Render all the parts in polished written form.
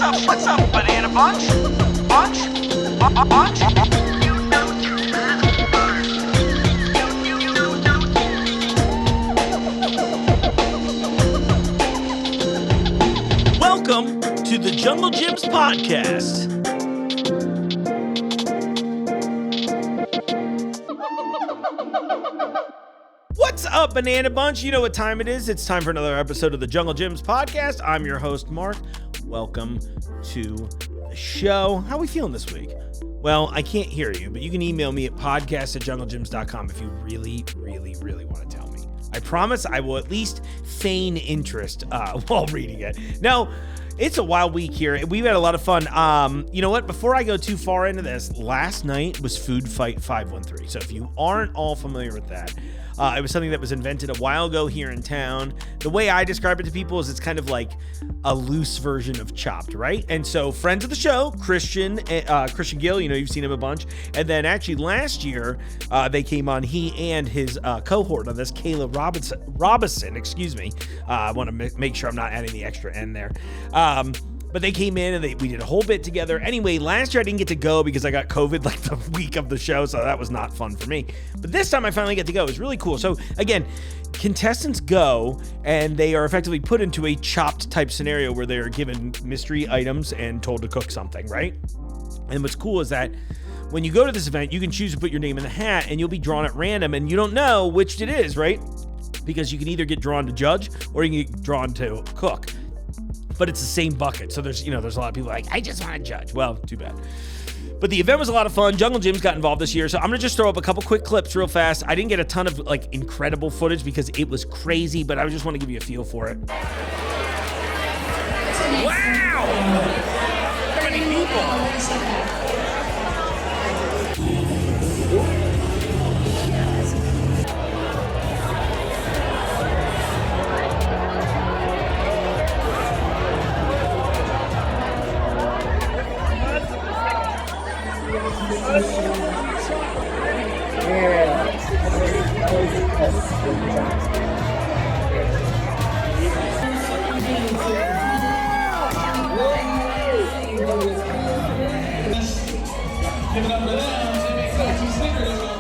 What's up, banana bunch? Bunch? Bunch? Welcome to the Jungle Gyms podcast. What's up, Banana Bunch? You know what time it is. It's time for another episode of the Jungle Gyms podcast. I'm your host, Mark. Welcome to the show. How are we feeling this week? Well, I can't hear you, but you can email me at podcast@junglegyms.com if you really want to tell me. I promise I will at least feign interest while reading it. Now, it's a wild week here. We've had a lot of fun. You know what? Before I go too far into this, last night was Food Fight 513. So if you aren't all familiar with that, it was something that was invented a while ago here in town. The way I describe it to people is it's kind of like a loose version of Chopped, right? And so friends of the show, Christian Gill, you know, you've seen him a bunch. And then actually last year, they came on, he and his cohort on this, Kayla Robinson, excuse me. I want to make sure I'm not adding the extra N there. But they came in and we did a whole bit together. Anyway, last year I didn't get to go because I got COVID like the week of the show, so that was not fun for me. But this time I finally get to go. It was really cool. So again, contestants go and they are effectively put into a Chopped type scenario where they are given mystery items and told to cook something, right? And what's cool is that when you go to this event, you can choose to put your name in the hat and you'll be drawn at random and you don't know which it is, right? Because you can either get drawn to judge or you can get drawn to cook. But it's the same bucket. So there's a lot of people like, I just want to judge. Well, too bad. But the event was a lot of fun. Jungle Gyms got involved this year. So I'm going to just throw up a couple quick clips real fast. I didn't get a ton of like incredible footage because it was crazy, but I just want to give you a feel for it. Wow! How many people?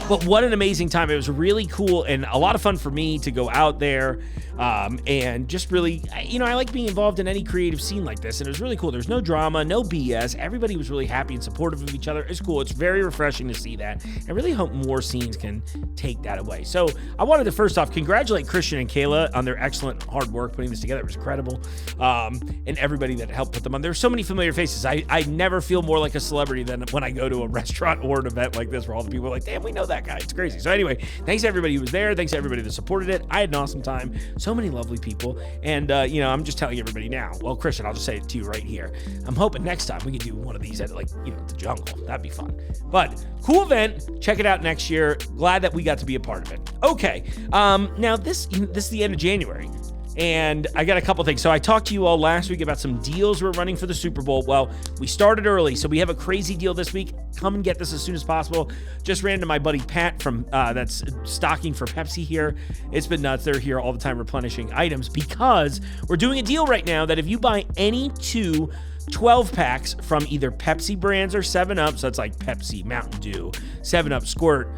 But what an amazing time. It was really cool and a lot of fun for me to go out there and just really, I like being involved in any creative scene like this. And it was really cool. There's no drama, no BS. Everybody was really happy and supportive of each other. It's cool. It's very refreshing to see that. I really hope more scenes can take that away. So I wanted to first off congratulate Christian and Kayla on their excellent hard work putting this together. It was incredible. And everybody that helped put them on. There's so many familiar faces. I never feel more like a celebrity than when I go to a restaurant or an event like this where all the people are like, damn, we know that guy. It's crazy. So anyway, thanks to everybody who was there. Thanks to everybody that supported it. I had an awesome time. So many lovely people. And, I'm just telling everybody now. Well, Christian, I'll just say it to you right here. I'm hoping next time we can do one of these at the jungle. That'd be fun. But cool event. Check it out next year. Glad that we got to be a part of it. Okay. Now this is the end of January. And I got a couple things. So I talked to you all last week about some deals we're running for the Super Bowl. Well, we started early, so we have a crazy deal this week. Come and get this as soon as possible. Just ran to my buddy Pat from that's stocking for Pepsi here. It's been nuts. They're here all the time replenishing items because we're doing a deal right now that if you buy any two 12 packs from either Pepsi brands or 7-Up, so it's like Pepsi, Mountain Dew, 7-Up, Squirt,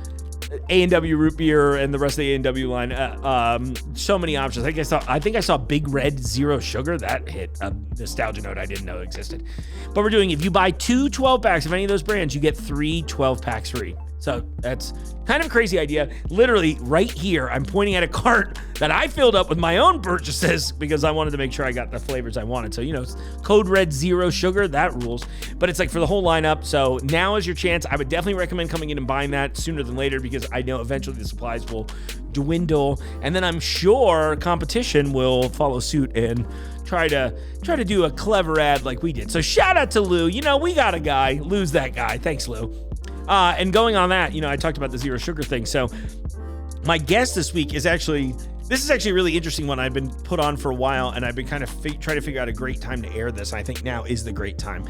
A&W root beer and the rest of the A&W line. So many options. I think I saw Big Red Zero Sugar. That hit a nostalgia note I didn't know existed. But we're doing, if you buy two 12 packs of any of those brands, you get 3 12 packs free. So that's kind of a crazy idea. Literally right here, I'm pointing at a cart that I filled up with my own purchases because I wanted to make sure I got the flavors I wanted. So, it's Code Red Zero Sugar, that rules. But it's like for the whole lineup. So now is your chance. I would definitely recommend coming in and buying that sooner than later because I know eventually the supplies will dwindle. And then I'm sure competition will follow suit and try to do a clever ad like we did. So shout out to Lou. We got a guy. Lou's that guy. Thanks, Lou. And going on that, I talked about the zero sugar thing. So my guest this week is actually This is actually a really interesting one I've been put on for a while, and I've been kind of trying to figure out a great time to air this. I think now is the great time.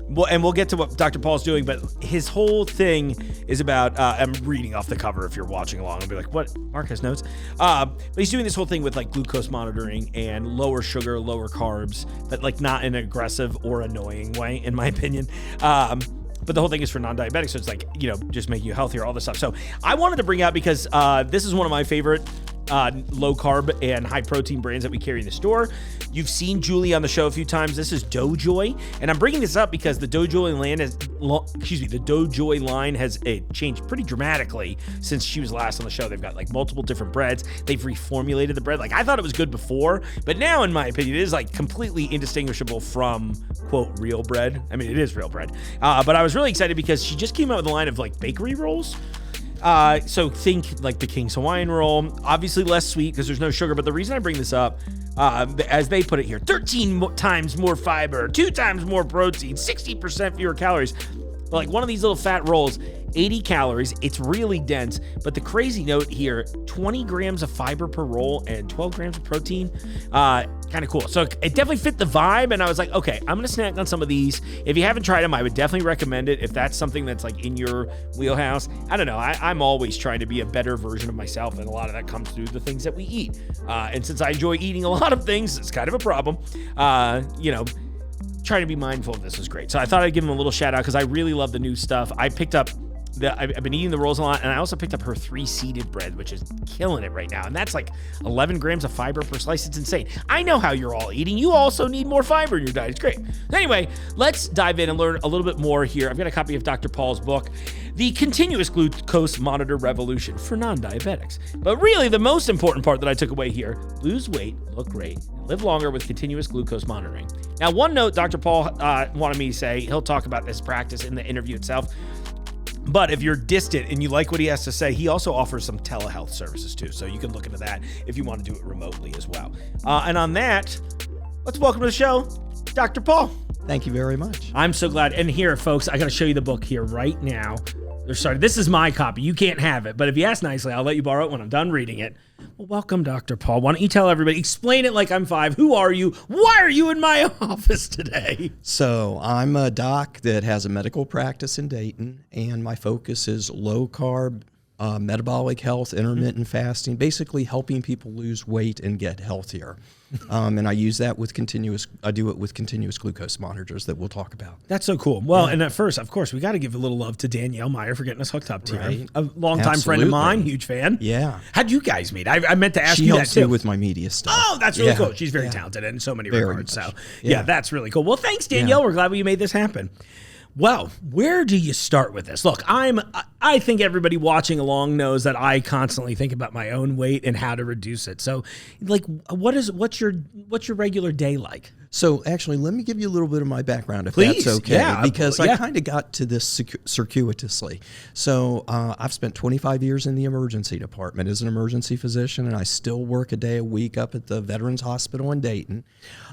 We'll get to what Dr. Paul's doing, but his whole thing is about, I'm reading off the cover if you're watching along. I'll be like, what? Mark has notes. But he's doing this whole thing with like glucose monitoring and lower sugar, lower carbs, but like not in an aggressive or annoying way, in my opinion. But the whole thing is for non-diabetics, so it's like, just making you healthier, all this stuff. So I wanted to bring out because this is one of my favorite low carb and high protein brands that we carry in the store. You've seen Julie on the show a few times. This is Doughjoy, and I'm bringing this up because the Doughjoy line has changed pretty dramatically since she was last on the show. They've got like multiple different breads. They've reformulated the bread. Like I thought it was good before, but now in my opinion, it is like completely indistinguishable from quote real bread. I mean, it is real bread. But I was really excited because she just came out with a line of like bakery rolls. So think like the King's Hawaiian roll, obviously less sweet because there's no sugar. But the reason I bring this up, as they put it here, 13 times more fiber, 2 times more protein, 60% fewer calories. Like one of these little fat rolls, 80 calories. It's really dense. But the crazy note here, 20 grams of fiber per roll and 12 grams of protein. Kind of cool. So it definitely fit the vibe. And I was like, okay, I'm going to snack on some of these. If you haven't tried them, I would definitely recommend it. If that's something that's like in your wheelhouse. I don't know. I'm always trying to be a better version of myself. And a lot of that comes through the things that we eat. And since I enjoy eating a lot of things, it's kind of a problem. Trying to be mindful of this is great. So I thought I'd give him a little shout out because I really love the new stuff. I picked up I've been eating the rolls a lot, and I also picked up her 3-seeded bread, which is killing it right now. And that's like 11 grams of fiber per slice. It's insane. I know how you're all eating. You also need more fiber in your diet. It's great. Anyway, let's dive in and learn a little bit more here. I've got a copy of Dr. Paul's book, The Continuous Glucose Monitor Revolution for Non-Diabetics. But really, the most important part that I took away here, lose weight, look great, and live longer with continuous glucose monitoring. Now, one note Dr. Paul wanted me to say, he'll talk about this practice in the interview itself. But if you're distant and you like what he has to say, he also offers some telehealth services too. So you can look into that if you want to do it remotely as well. And on that, let's welcome to the show, Dr. Paul. Thank you very much. I'm so glad. And here, folks, I got to show you the book here right now. Sorry, this is my copy. You can't have it. But if you ask nicely, I'll let you borrow it when I'm done reading it. Well, welcome, Dr. Paul. Why don't you tell everybody, explain it like I'm 5. Who are you? Why are you in my office today? So I'm a doc that has a medical practice in Dayton, and my focus is low carb, metabolic health, intermittent fasting, basically helping people lose weight and get healthier. And I use that with I do it with continuous glucose monitors that we'll talk about. That's so cool. Well, and at first, of course, we got to give a little love to Danielle Meyer for getting us hooked up to you. A longtime friend of mine, huge fan. Yeah. How'd you guys meet? I meant to ask you you that helps too. me with my media stuff. Oh, that's really cool. She's very talented in so many regards. Much. So yeah, that's really cool. Well, thanks, Danielle. We're glad you made this happen. Well, where do you start with this? Look, I think everybody watching along knows that I constantly think about my own weight and how to reduce it. So, like, what's your regular day like? So actually, let me give you a little bit of my background, if Please, that's okay, yeah, because I kind of got to this circuitously. So I've spent 25 years in the emergency department as an emergency physician, and I still work a day a week up at the Veterans Hospital in Dayton.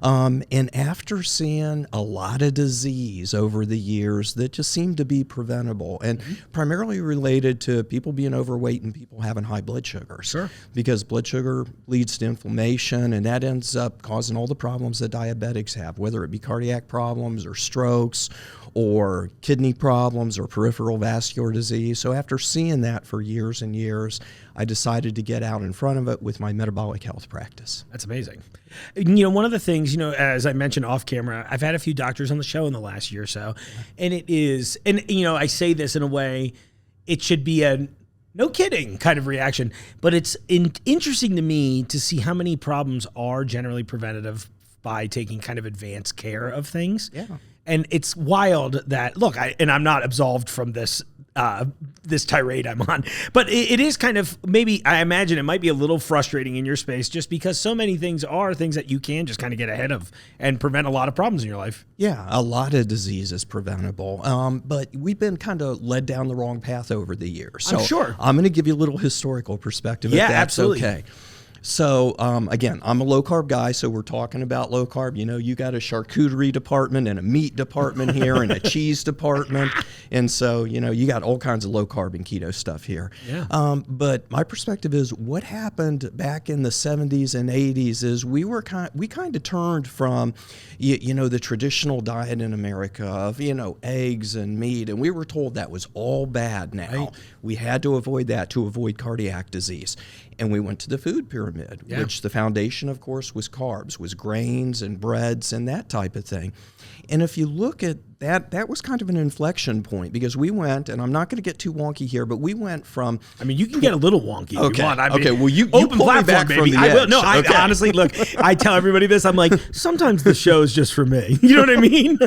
And after seeing a lot of disease over the years that just seemed to be preventable, and primarily related to people being overweight and people having high blood sugars. Sure. Because blood sugar leads to inflammation, and that ends up causing all the problems that diabetics have, whether it be cardiac problems or strokes or kidney problems or peripheral vascular disease. So after seeing that for years and years, I decided to get out in front of it with my metabolic health practice. That's amazing. You know, one of the things, as I mentioned off camera, I've had a few doctors on the show in the last year or so, and I say this in a way, it should be a no kidding kind of reaction, but it's interesting to me to see how many problems are generally preventative by taking kind of advanced care of things. Yeah. And it's wild that, look, I'm not absolved from this this tirade I'm on, but it is kind of, maybe, I imagine it might be a little frustrating in your space just because so many things are things that you can just kind of get ahead of and prevent a lot of problems in your life. Yeah, a lot of disease is preventable, but we've been kind of led down the wrong path over the years. So I'm sure. I'm going to give you a little historical perspective if that's absolutely. okay. So again, I'm a low carb guy, so we're talking about low carb. You know, you got a charcuterie department and a meat department here and a cheese department, and so you know you got all kinds of low carb and keto stuff here. Yeah. But my perspective is what happened back in the 70s and 80s is we kind of turned from you know the traditional diet in America of eggs and meat, and we were told that was all bad. Now Right. we had to avoid that to avoid cardiac disease. And we went to the food pyramid, Yeah. which the foundation, of course, was carbs, was grains and breads and that type of thing. And if you look at that, that was kind of an inflection point because we went, and I'm not going to get too wonky here, but we went from. I mean, you can get a little wonky if you want. I mean, okay. Well, you open pull me platform, back baby. from the I will. edge. No, Okay. I honestly look. I tell everybody this. I'm like, sometimes the show is just for me. You know what I mean?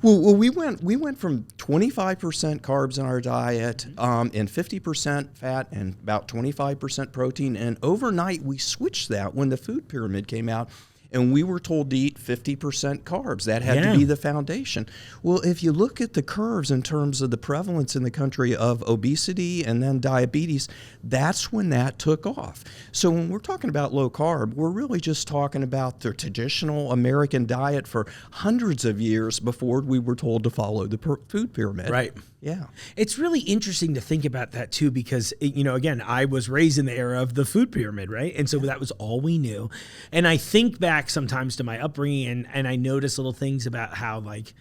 Well, we went from 25% carbs in our diet and 50% fat and about 25% protein. And overnight, we switched that when the food pyramid came out. And we were told to eat 50% carbs. That had to be the foundation. Well, if you look at the curves in terms of the prevalence in the country of obesity and then diabetes, that's when that took off. So when we're talking about low carb, we're really just talking about the traditional American diet for hundreds of years before we were told to follow the food pyramid. Right. Yeah. It's really interesting to think about that too, because, again, I was raised in the era of the food pyramid, right? And so that was all we knew. And I think back sometimes to my upbringing and I notice little things about how, like,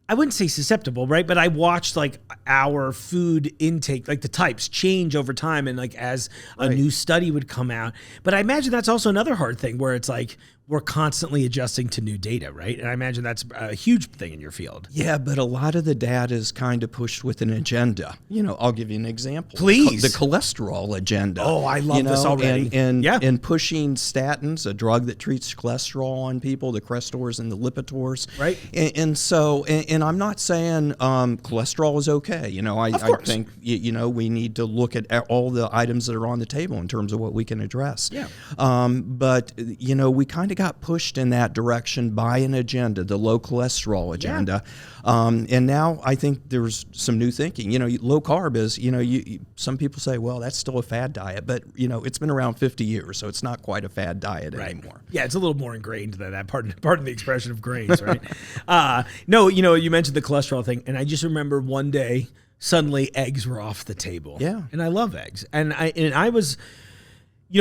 I wouldn't say susceptible, right? But I watched like our food intake, like the types change over time. And like as a new study would come out, but I imagine that's also another hard thing where it's like, we're constantly adjusting to new data, right? And I imagine that's a huge thing in your field. Yeah, but a lot of the data is kind of pushed with an agenda. I'll give you an example. Please. The cholesterol agenda. Oh, I love this already. And pushing statins, a drug that treats cholesterol on people, the Crestors and the Lipitors. Right. And I'm not saying cholesterol is okay. I think, we need to look at all the items that are on the table in terms of what we can address. Yeah. But, we kind of got pushed in that direction by an agenda, the low cholesterol agenda. Yeah. And now I think there's some new thinking. Low carb is, some people say, well, that's still a fad diet, but, it's been around 50 years, so it's not quite a fad diet anymore. Yeah, it's a little more ingrained than that. Pardon the expression of grains, right? No, you mentioned the cholesterol thing, and I just remember one day, suddenly eggs were off the table. Yeah. And I love eggs. And I was,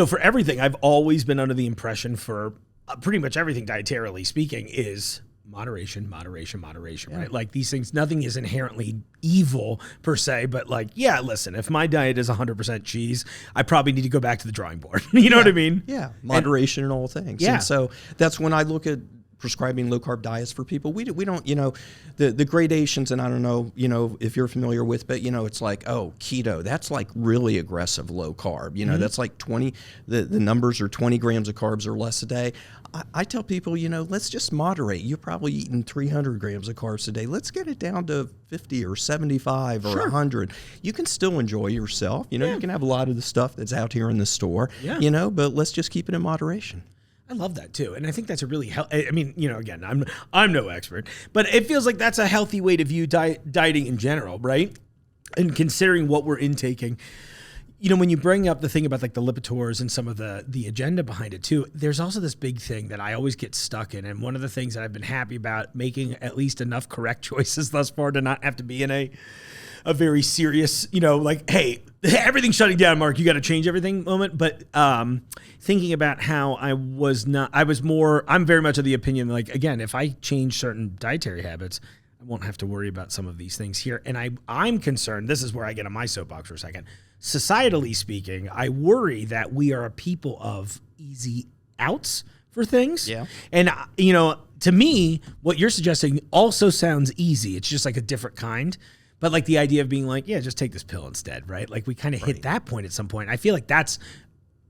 for everything, I've always been under the impression for pretty much everything dietarily speaking is moderation, right? Like these things, nothing is inherently evil per se, but like, yeah, listen, if my diet is 100% cheese, I probably need to go back to the drawing board. You know what I mean? Yeah, moderation in all things. Yeah. And so that's when I look at prescribing low carb diets for people. We don't, the gradations, and I don't know, if you're familiar with, but it's like, oh, keto, that's like really aggressive low carb. That's like 20, the numbers are 20 grams of carbs or less a day. I tell people, let's just moderate. You're probably eating 300 grams of carbs a day. Let's get it down to 50 or 75 or 100. You can still enjoy yourself. You can have a lot of the stuff that's out here in the store, but let's just keep it in moderation. I love that too. And I think that's a really, again, I'm no expert, but it feels like that's a healthy way to view dieting in general, right? And considering what we're intaking, when you bring up the thing about like the Lipitors and some of the agenda behind it too, there's also this big thing that I always get stuck in. And one of the things that I've been happy about making at least enough correct choices thus far to not have to be in a very serious, like, hey, everything's shutting down, Mark, you got to change everything moment. But thinking about how I'm very much of the opinion, like, again, if I change certain dietary habits, I won't have to worry about some of these things here. And I'm concerned, this is where I get on my soapbox for a second. Societally speaking, I worry that we are a people of easy outs for things. Yeah. And, to me, what you're suggesting also sounds easy. It's just like a different kind. But like the idea of being like, yeah, just take this pill instead, right? Like we kind of hit that point at some point. I feel like that's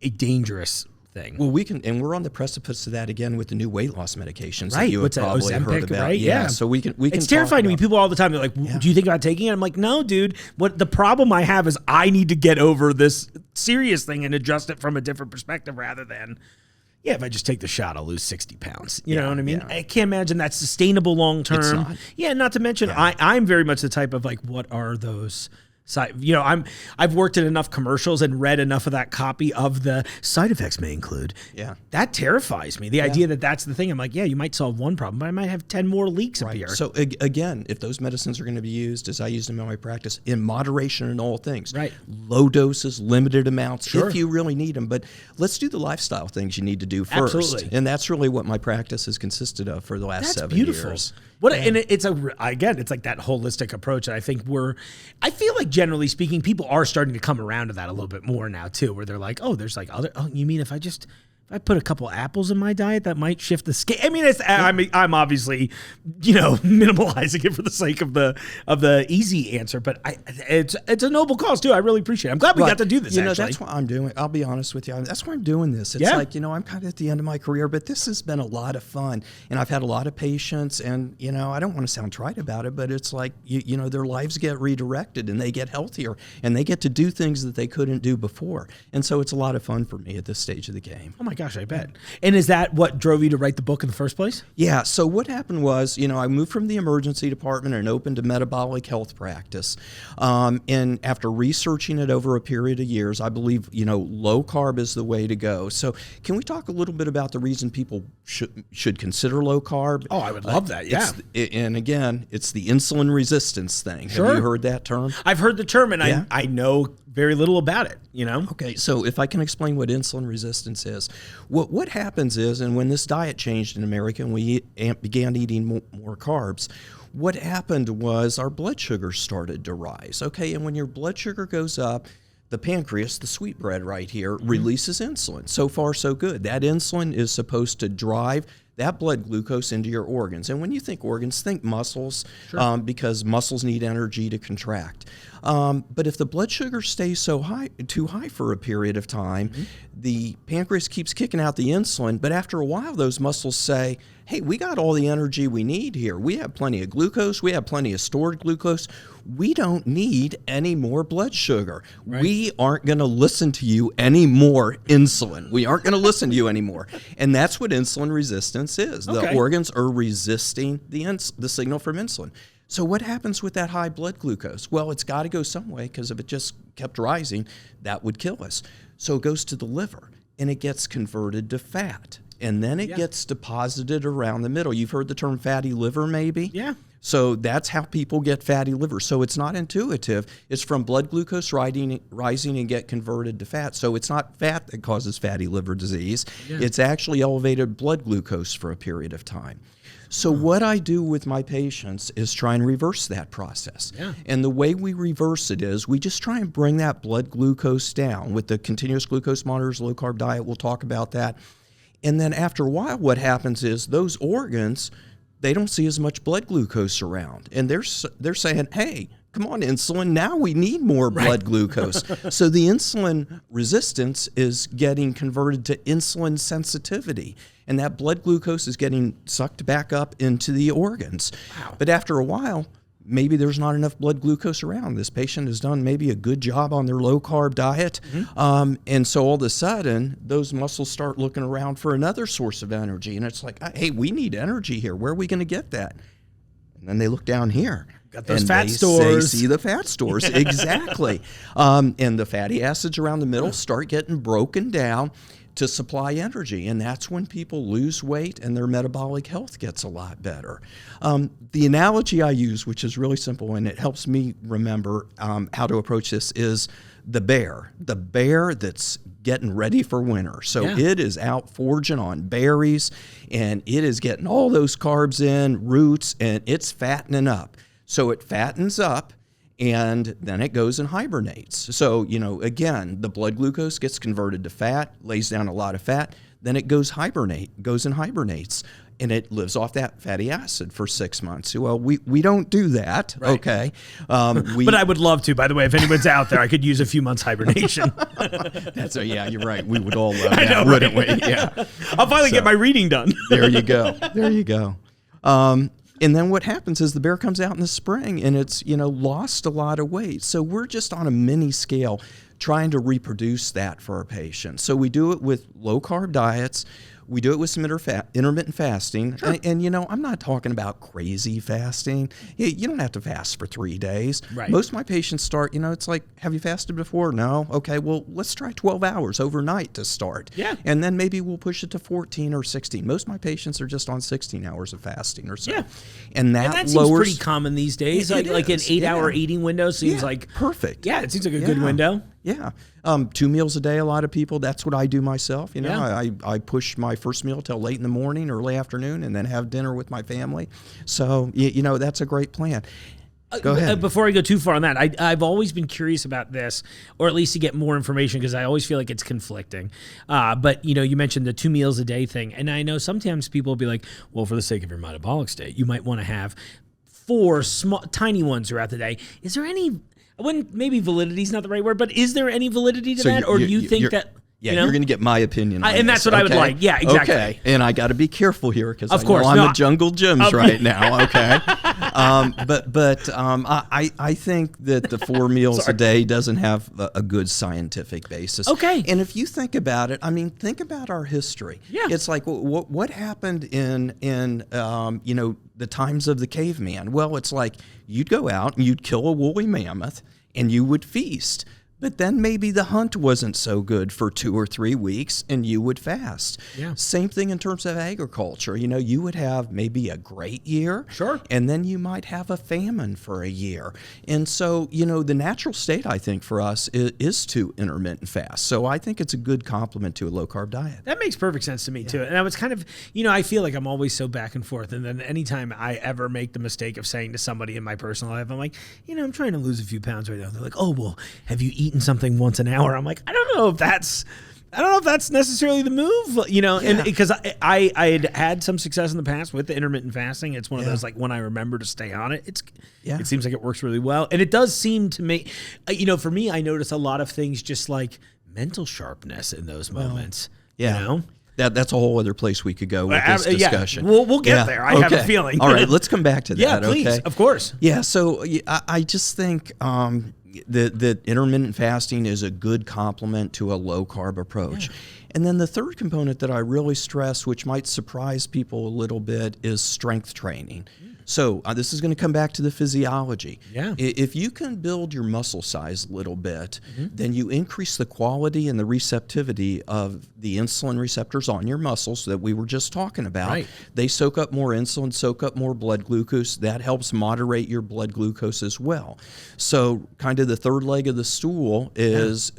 a dangerous thing. Well, and we're on the precipice of that again with the new weight loss medications right. that you have probably Ozempic, heard about. Right? Yeah. So we can. It's terrifying to me. People all the time, they're like, do you think about taking it? I'm like, no, dude. What the problem I have is I need to get over this serious thing and adjust it from a different perspective rather than, yeah, if I just take the shot, I'll lose 60 pounds. You know what I mean? Yeah. I can't imagine that's sustainable long term. It's not. Yeah, not to mention, I'm very much the type of like, what are those I've worked in enough commercials and read enough of that copy of the side effects may include. Yeah. That terrifies me. The idea that that's the thing. I'm like, yeah, you might solve one problem, but I might have 10 more leaks appear. So again, if those medicines are going to be used, as I use them in my practice, in moderation in all things. Right. Low doses, limited amounts, Sure. if you really need them. But let's do the lifestyle things you need to do first. Absolutely. And that's really what my practice has consisted of for the last 7 years. It's like that holistic approach. And I think I feel like generally speaking, people are starting to come around to that a little bit more now too, where they're like, oh, there's like you mean if I put a couple apples in my diet, that might shift the scale. I mean, I'm obviously, minimalizing it for the sake of the easy answer, but it's a noble cause too. I really appreciate it. I'm glad we got to do this. That's what I'm doing. I'll be honest with you. That's why I'm doing this. It's like, I'm kind of at the end of my career, but this has been a lot of fun, and I've had a lot of patients, and I don't want to sound trite about it, but it's like their lives get redirected, and they get healthier, and they get to do things that they couldn't do before, and so it's a lot of fun for me at this stage of the game. Oh my gosh, I bet. And is that what drove you to write the book in the first place? Yeah. So what happened was, I moved from the emergency department and opened a metabolic health practice. And after researching it over a period of years, I believe, low carb is the way to go. So can we talk a little bit about the reason people should consider low carb? Oh, I would love that. Yeah. And again, it's the insulin resistance thing. Sure. Have you heard that term? I've heard the term, and I know very little about it, Okay, so if I can explain what insulin resistance is, what happens is, and when this diet changed in America and we began eating more carbs, what happened was our blood sugar started to rise. Okay, and when your blood sugar goes up, the pancreas, the sweetbread right here, releases insulin. So far, so good. That insulin is supposed to drive that blood glucose into your organs. And when you think organs, think muscles, Sure. Because muscles need energy to contract. But if the blood sugar stays too high for a period of time, the pancreas keeps kicking out the insulin, but after a while, those muscles say, hey, we got all the energy we need here. We have plenty of glucose. We have plenty of stored glucose. We don't need any more blood sugar. Right. We aren't going to listen to you anymore, insulin. We aren't going to listen to you anymore. And that's what insulin resistance is. Okay. The organs are resisting the signal from insulin. So what happens with that high blood glucose? Well, it's got to go some way, because if it just kept rising, that would kill us. So it goes to the liver, and it gets converted to fat. And then it gets deposited around the middle. You've heard the term fatty liver, maybe? Yeah. So that's how people get fatty liver. So it's not intuitive. It's from blood glucose rising and get converted to fat. So it's not fat that causes fatty liver disease. Yeah. It's actually elevated blood glucose for a period of time. So what I do with my patients is try and reverse that process. Yeah. And the way we reverse it is we just try and bring that blood glucose down with the continuous glucose monitors, low carb diet. We'll talk about that. And then after a while, what happens is those organs, they don't see as much blood glucose around. And they're saying, hey, come on, insulin, now we need more blood glucose. So the insulin resistance is getting converted to insulin sensitivity. And that blood glucose is getting sucked back up into the organs. Wow. But after a while, maybe there's not enough blood glucose around. This patient has done maybe a good job on their low-carb diet. And so all of a sudden, those muscles start looking around for another source of energy. And it's like, hey, we need energy here. Where are we going to get that? And then they look down here. Got those and fat they stores. See the fat stores, exactly. And the fatty acids around the middle start getting broken down to supply energy. And that's when people lose weight and their metabolic health gets a lot better. The analogy I use, which is really simple and it helps me remember how to approach this, is the bear that's getting ready for winter. So it is out foraging on berries and it is getting all those carbs in, roots, and it's fattening up. So it fattens up and then it goes and hibernates. So, again, the blood glucose gets converted to fat, lays down a lot of fat, then it goes and hibernates, and it lives off that fatty acid for 6 months. Well, we don't do that, okay? But I would love to, by the way, if anyone's out there, I could use a few months hibernation. Yeah, you're right. We would all love that, wouldn't we? Yeah. I'll finally get my reading done. There you go. And then what happens is the bear comes out in the spring and it's, lost a lot of weight. So we're just on a mini scale trying to reproduce that for our patients. So we do it with low carb diets. we do it with some intermittent fasting. And, I'm not talking about crazy fasting. You don't have to fast for 3 days. Right. Most of my patients start, it's like, have you fasted before? No. Okay, well, let's try 12 hours overnight to start. Yeah. And then maybe we'll push it to 14 or 16. Most of my patients are just on 16 hours of fasting or so. Yeah. And that seems lowers, pretty common these days. It Like an is, 8-hour eating window seems like perfect. Yeah, it seems like a good window. Yeah. 2 meals a day, a lot of people, that's what I do myself. Yeah. I push my first meal till late in the morning, early afternoon, and then have dinner with my family. So, that's a great plan. Go ahead. Before I go too far on that, I've always been curious about this, or at least to get more information, because I always feel like it's conflicting. But, you mentioned the 2 meals a day thing. And I know sometimes people will be like, well, for the sake of your metabolic state, you might want to have 4 small, tiny ones throughout the day. Is there any... maybe validity is not the right word, but is there any validity to that? Or do you think that... Yeah, you're going to get my opinion on and this, that's what I would like. Yeah, exactly. Okay, and I got to be careful here because of course, I'm a jungle gyms right now. Okay, I think that the 4 meals a day doesn't have a good scientific basis. Okay, and if you think about it, think about our history. Yeah, it's like what happened in the times of the caveman. Well, it's like you'd go out and you'd kill a woolly mammoth and you would feast. But then maybe the hunt wasn't so good for 2 or 3 weeks and you would fast. Yeah. Same thing in terms of agriculture. You would have maybe a great year. Sure. And then you might have a famine for a year. And so, the natural state, I think, for us is to intermittent fast. So I think it's a good complement to a low-carb diet. That makes perfect sense to me, too. And I was kind of, I feel like I'm always so back and forth. And then anytime I ever make the mistake of saying to somebody in my personal life, I'm like, I'm trying to lose a few pounds right now. They're like, oh, well, have you eaten something once an hour? I'm like, I don't know if that's necessarily the move, and because I had some success in the past with the intermittent fasting. It's one of those, like, when I remember to stay on it, it seems like it works really well. And it does seem to make, for me, I notice a lot of things just like mental sharpness in those moments, That's a whole other place we could go with this discussion. Yeah. We'll get there. I have a feeling. All right, let's come back to that. Yeah, please. Okay? Of course. Yeah, so I just think that intermittent fasting is a good complement to a low-carb approach. Yeah. And then the third component that I really stress, which might surprise people a little bit, is strength training. So this is going to come back to the physiology. Yeah. If you can build your muscle size a little bit, then you increase the quality and the receptivity of the insulin receptors on your muscles that we were just talking about. Right. They soak up more insulin, soak up more blood glucose. That helps moderate your blood glucose as well. So kind of the third leg of the stool is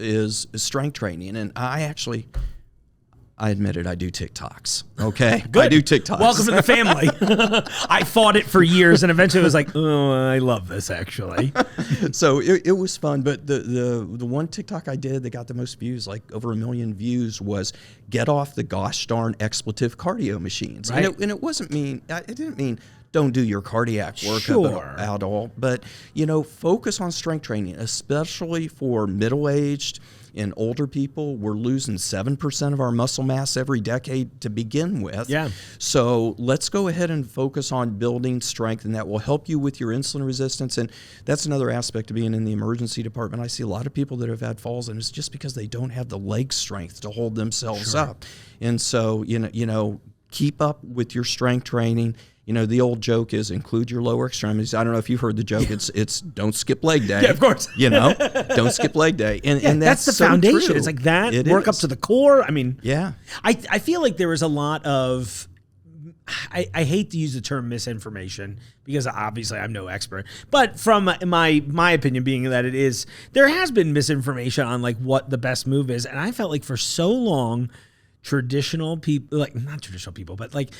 strength training. And I admit it, I do TikToks. Okay? Good. I do TikToks. Welcome to the family. I fought it for years, and eventually I was like, oh, I love this, actually. So it was fun, but the one TikTok I did that got the most views, like over 1 million views, was get off the gosh darn expletive cardio machines. Right. And it wasn't mean, it didn't mean don't do your cardiac work at all, but, focus on strength training, especially for middle-aged and older people. We're losing 7% of our muscle mass every decade to begin with. Yeah. So let's go ahead and focus on building strength, and that will help you with your insulin resistance. And that's another aspect of being in the emergency department. I see a lot of people that have had falls, and it's just because they don't have the leg strength to hold themselves up. And so, keep up with your strength training. The old joke is include your lower extremities. I don't know if you've heard the joke. It's don't skip leg day. Yeah, of course. Don't skip leg day. And that's the foundation. True. It's like that. Work up to the core. I mean, I feel like there was a lot of, I hate to use the term misinformation because obviously I'm no expert, but from my opinion being that there has been misinformation on like what the best move is. And I felt like for so long, traditional people, like not traditional people, but like,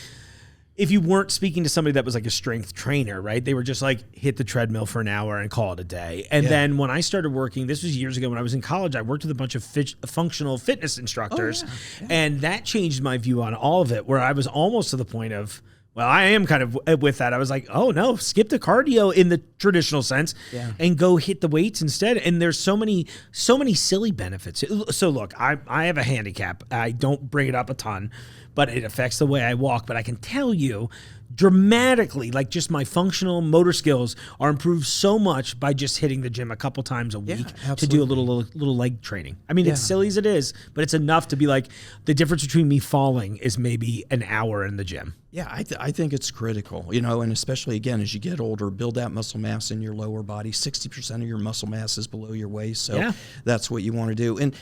if you weren't speaking to somebody that was like a strength trainer, right? They were just like, hit the treadmill for an hour and call it a day. And then when I started working, this was years ago when I was in college, I worked with a bunch of functional fitness instructors. And that changed my view on all of it, where I was almost to the point of, well, I am kind of with that. I was like, oh no, skip the cardio in the traditional sense and go hit the weights instead. And there's so many silly benefits. So look, I have a handicap. I don't bring it up a ton, but it affects the way I walk. But I can tell you, dramatically, like just my functional motor skills are improved so much by just hitting the gym a couple times a week to do a little leg training. I mean, it's silly as it is, but it's enough to be like the difference between me falling is maybe an hour in the gym. Yeah, I think it's critical, and especially, again, as you get older, build that muscle mass in your lower body. 60% of your muscle mass is below your waist, so that's what you want to do. And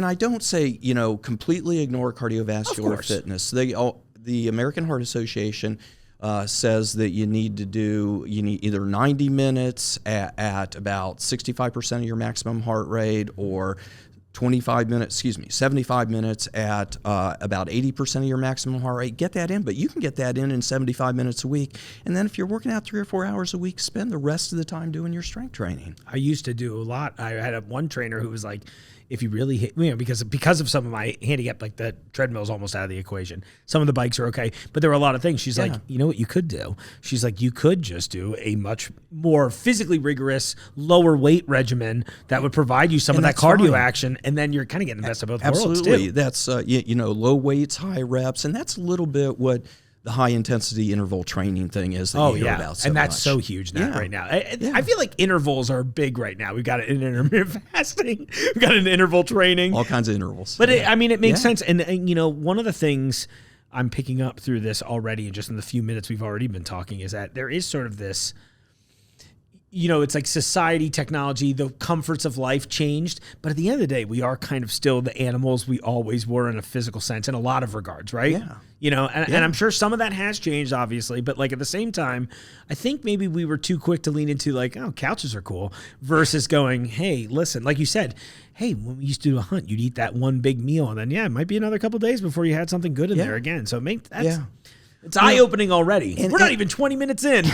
I don't say, completely ignore cardiovascular fitness. The American Heart Association says that you need either 90 minutes at about 65% of your maximum heart rate, or 75 minutes at about 80% of your maximum heart rate. Get that in, but you can get that in 75 minutes a week. And then if you're working out 3 or 4 hours a week, spend the rest of the time doing your strength training. I used to do a lot. I had one trainer who was like, if you really hit, because of some of my handicap, like the treadmill's almost out of the equation. Some of the bikes are okay, but there were a lot of things. She's like, you know what you could do? She's like, you could just do a much more physically rigorous, lower weight regimen that would provide you some of that cardio action, and then you're kind of getting the best of both worlds too. Absolutely. That's, low weights, high reps, and that's a little bit what the high intensity interval training thing is that you hear about so and that's much. So huge now right now. I feel like intervals are big right now. We've got it in intermittent fasting. We've got an interval training. All kinds of intervals. But it makes sense. And one of the things I'm picking up through this already, and just in the few minutes we've already been talking, is that there is sort of this, it's like society, technology, the comforts of life changed. But at the end of the day, we are kind of still the animals we always were in a physical sense in a lot of regards, right? Yeah. And I'm sure some of that has changed, obviously. But like at the same time, I think maybe we were too quick to lean into like, oh, couches are cool, versus going, hey, listen, like you said, hey, when we used to do a hunt, you'd eat that one big meal. And then, it might be another couple of days before you had something good in there again. So it's eye-opening already. We're not even 20 minutes in.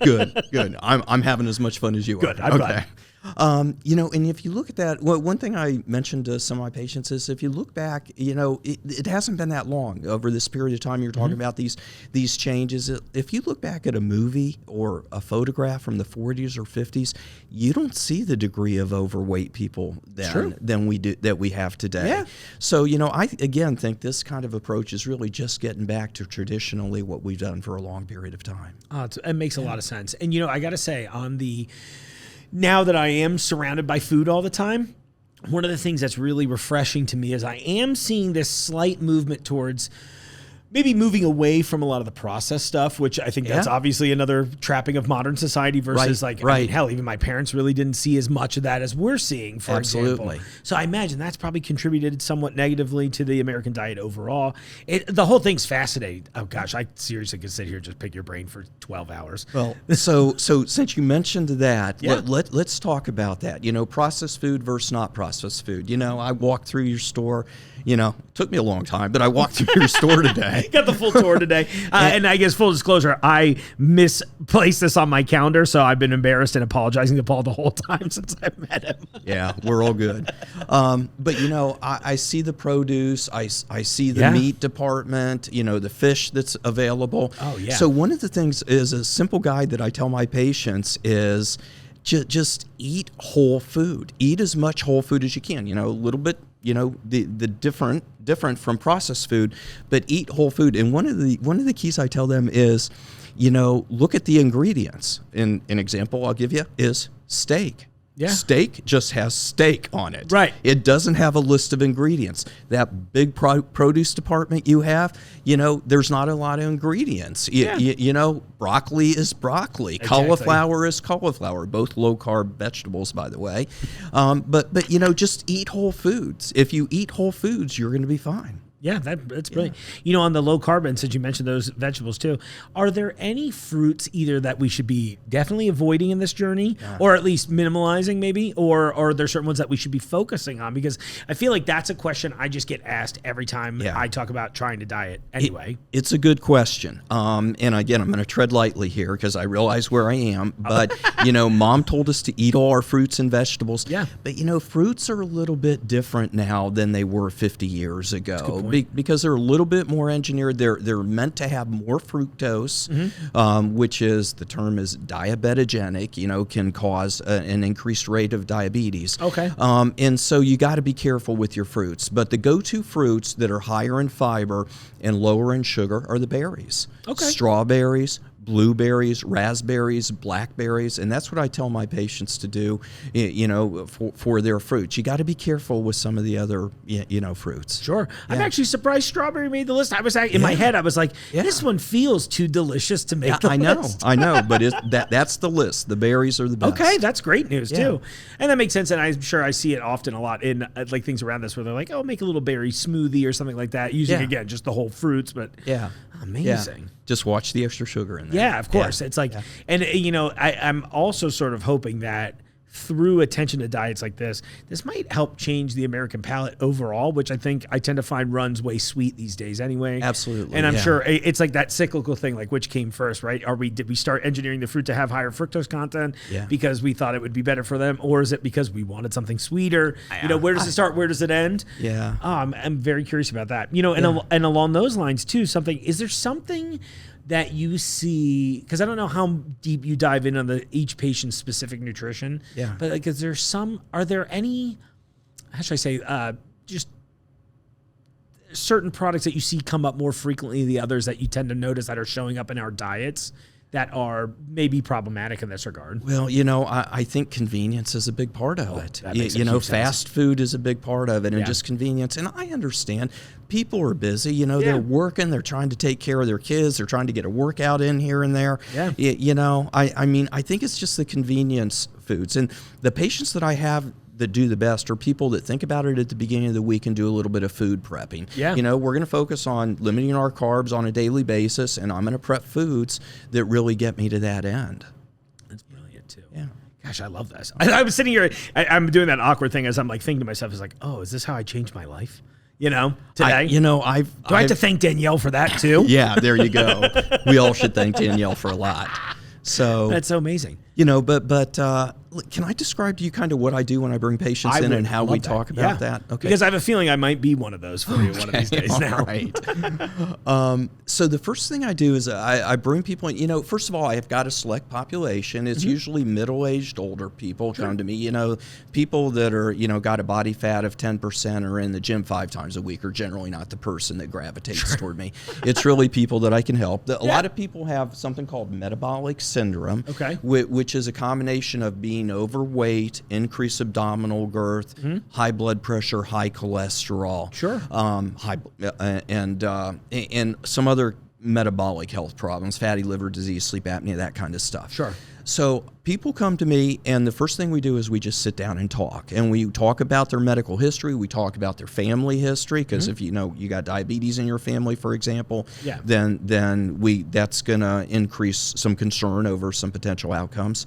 Good. I'm having as much fun as you are. Good. I'm glad. And if you look at that, one thing I mentioned to some of my patients is if you look back, it hasn't been that long over this period of time you're talking about these changes. If you look back at a movie or a photograph from the 40s or 50s, you don't see the degree of overweight people than we have today. Yeah. So, I again think this kind of approach is really just getting back to traditionally what we've done for a long period of time. It makes a lot of sense. And, I got to say, now that I am surrounded by food all the time, one of the things that's really refreshing to me is I am seeing this slight movement towards maybe moving away from a lot of the processed stuff, which I think that's obviously another trapping of modern society versus I mean, hell, even my parents really didn't see as much of that as we're seeing, for example. So I imagine that's probably contributed somewhat negatively to the American diet overall. The whole thing's fascinating. Oh gosh, I seriously could sit here and just pick your brain for 12 hours. Well, so since you mentioned that, let's talk about that. Processed food versus not processed food. I walked through your store. It took me a long time, but I walked through your store today. Got the full tour today. And I guess full disclosure, I misplaced this on my calendar, so I've been embarrassed and apologizing to Paul the whole time since I met him. Yeah, we're all good. But, I see the produce. I see the meat department, the fish that's available. Oh, yeah. So one of the things is a simple guide that I tell my patients is just eat whole food. Eat as much whole food as you can, a little bit, the different from processed food, but eat whole food. And one of the keys I tell them is, look at the ingredients. And an example I'll give you is steak. Yeah. Steak just has steak on it. Right. It doesn't have a list of ingredients. That big produce department you have, there's not a lot of ingredients. Broccoli is broccoli. Exactly. Cauliflower is cauliflower. Both low-carb vegetables, by the way. But just eat whole foods. If you eat whole foods, you're going to be fine. Yeah, that's brilliant. On the low carb end, since you mentioned those vegetables too, are there any fruits either that we should be definitely avoiding in this journey, or at least minimalizing maybe, or are there certain ones that we should be focusing on? Because I feel like that's a question I just get asked every time I talk about trying to diet anyway. It's a good question. And again, I'm going to tread lightly here because I realize where I am. But, Mom told us to eat all our fruits and vegetables. Yeah. But, fruits are a little bit different now than they were 50 years ago. point. Because they're a little bit more engineered. They're meant to have more fructose, which is, the term is diabetogenic, can cause an increased rate of diabetes. Okay. And so you got to be careful with your fruits. But the go-to fruits that are higher in fiber and lower in sugar are the berries. Okay. Strawberries, blueberries, raspberries, blackberries, and that's what I tell my patients to do, for their fruits. You got to be careful with some of the other, fruits. Sure. I'm actually surprised strawberry made the list. I was in my head, I was like, this one feels too delicious to make the list. I know, but that's the list. The berries are the best. Okay, that's great news too. And that makes sense, and I'm sure I see it often a lot in like things around this where they're like, oh, make a little berry smoothie or something like that, using, again, just the whole fruits, but amazing. Yeah. Just watch the extra sugar in there. Yeah, of course. It's like, and I'm also sort of hoping that through attention to diets like this might help change the American palate overall, which I think I tend to find runs way sweet these days anyway. Absolutely. And I'm sure it's like that cyclical thing, like which came first, right? Did we start engineering the fruit to have higher fructose content because we thought it would be better for them? Or is it because we wanted something sweeter? Where does it start? Where does it end? Yeah. I'm very curious about that. And along those lines too, is there something that you see, because I don't know how deep you dive in on each patient's specific nutrition, but like, are there any, how should I say, just certain products that you see come up more frequently than the others that you tend to notice that are showing up in our diets that are maybe problematic in this regard? Well, I think convenience is a big part of it. That makes a huge sense. Fast food is a big part of it, and just convenience. And I understand people are busy. They're working, they're trying to take care of their kids, they're trying to get a workout in here and there. Yeah. I think it's just the convenience foods. And the patients that I have that do the best are people that think about it at the beginning of the week and do a little bit of food prepping. Yeah. We're going to focus on limiting our carbs on a daily basis, and I'm going to prep foods that really get me to that end. That's brilliant too. Yeah. Gosh, I love this. I was sitting here, I'm doing that awkward thing as I'm like thinking to myself, is like, oh, is this how I changed my life? Today? Do I have to thank Danielle for that too? Yeah, there you go. We all should thank Danielle for a lot. So that's so amazing. But can I describe to you kind of what I do when I bring patients in and how we talk about that? Okay. Because I have a feeling I might be one of those for you one of these days now. Right. So the first thing I do is I bring people in. First of all, I've got a select population. It's usually middle-aged, older people come to me. People that are, got a body fat of 10% or in the gym 5 times a week are generally not the person that gravitates toward me. It's really people that I can help. A lot of people have something called metabolic syndrome, which is a combination of being overweight, increased abdominal girth, high blood pressure, high cholesterol, and some other metabolic health problems, fatty liver disease, sleep apnea, that kind of stuff. Sure. So people come to me, and the first thing we do is we just sit down and talk. And we talk about their medical history. We talk about their family history, because if you got diabetes in your family, for example, then that's going to increase some concern over some potential outcomes.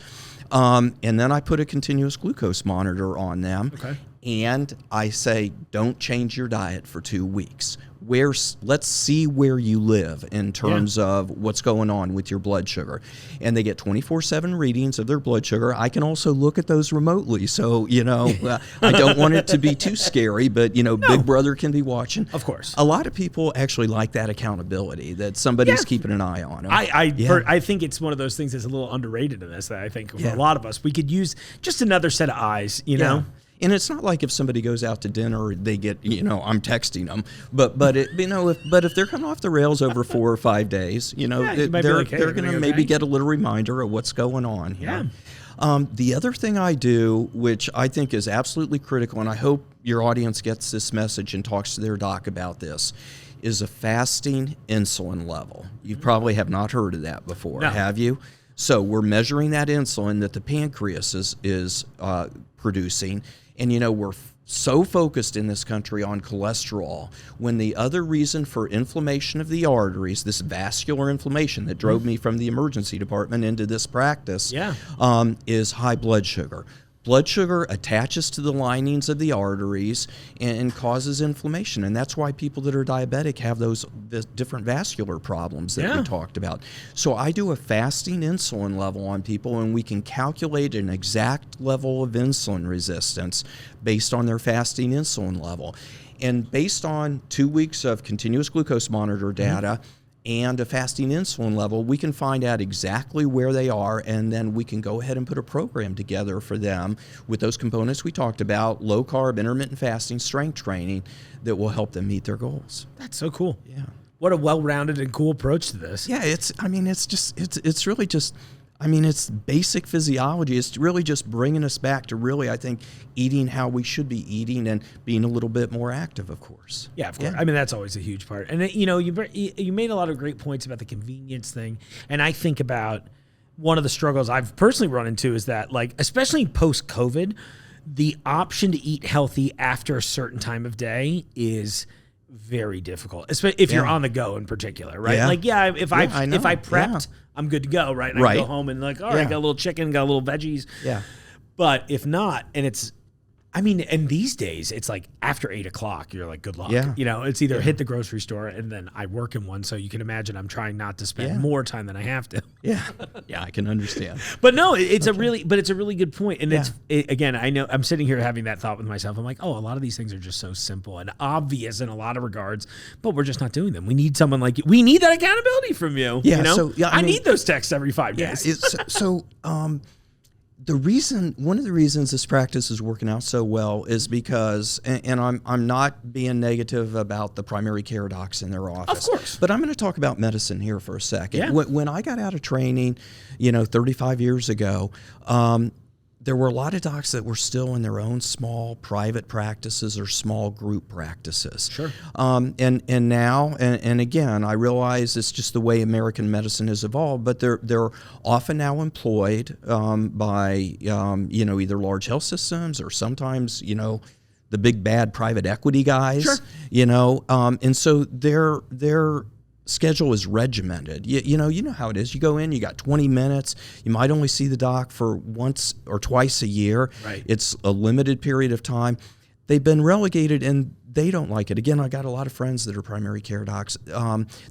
And then I put a continuous glucose monitor on them. Okay. And I say, don't change your diet for 2 weeks. Let's see where you live in terms of what's going on with your blood sugar. And they get 24/7 readings of their blood sugar. I can also look at those remotely. So, I don't want it to be too scary, but, Big Brother can be watching. Of course. A lot of people actually like that accountability, that somebody's keeping an eye on them. I think it's one of those things that's a little underrated in this, that I think for a lot of us, we could use just another set of eyes, know? And it's not like if somebody goes out to dinner, they get, I'm texting them, but if they're coming off the rails over 4 or 5 days, they're going to maybe get a little reminder of what's going on here. The other thing I do, which I think is absolutely critical, and I hope your audience gets this message and talks to their doc about this, is a fasting insulin level. You probably have not heard of that before, have you? So we're measuring that insulin that the pancreas is producing. And, we're so focused in this country on cholesterol, when the other reason for inflammation of the arteries, this vascular inflammation that drove me from the emergency department into this practice, is high blood sugar. Blood sugar attaches to the linings of the arteries and causes inflammation. And that's why people that are diabetic have those different vascular problems that we talked about. So I do a fasting insulin level on people, and we can calculate an exact level of insulin resistance based on their fasting insulin level. And based on 2 weeks of continuous glucose monitor data and a fasting insulin level, we can find out exactly where they are, and then we can go ahead and put a program together for them with those components we talked about, low carb, intermittent fasting, strength training, that will help them meet their goals. That's so cool. Yeah. What a well-rounded and cool approach to this. Yeah, it's really just, it's basic physiology. It's really just bringing us back to really, I think, eating how we should be eating and being a little bit more active, of course. Yeah, of course. I mean, that's always a huge part. And, you made a lot of great points about the convenience thing. And I think about one of the struggles I've personally run into is that, like, especially post-COVID, the option to eat healthy after a certain time of day is very difficult, especially if you're on the go in particular, right? Yeah. Like, if I prepped, I'm good to go, right? And I go home and like, all right, got a little chicken, got a little veggies. Yeah. But if not, and and these days it's like after 8 o'clock, you're like, good luck. Yeah. It's either hit the grocery store, and then I work in one, so you can imagine I'm trying not to spend more time than I have to. Yeah. Yeah, I can understand. But no, it's a really good point. And again, I know I'm sitting here having that thought with myself. I'm like, oh, a lot of these things are just so simple and obvious in a lot of regards, but we're just not doing them. We need someone like you. We need that accountability from you. Yeah. I need those texts every 5 days. One of the reasons this practice is working out so well is because, and I'm not being negative about the primary care docs in their office. Of course. But I'm going to talk about medicine here for a second. Yeah. When I got out of training, 35 years ago, there were a lot of docs that were still in their own small private practices or small group practices. Sure. And now, and again, I realize it's just the way American medicine has evolved, but they're often now employed by either large health systems or sometimes the big bad private equity guys. Sure. And so their schedule is regimented. You know how it is. You go in, you got 20 minutes. You might only see the doc for once or twice a year. Right. It's a limited period of time. They've been relegated, and they don't like it. Again, I got a lot of friends that are primary care docs.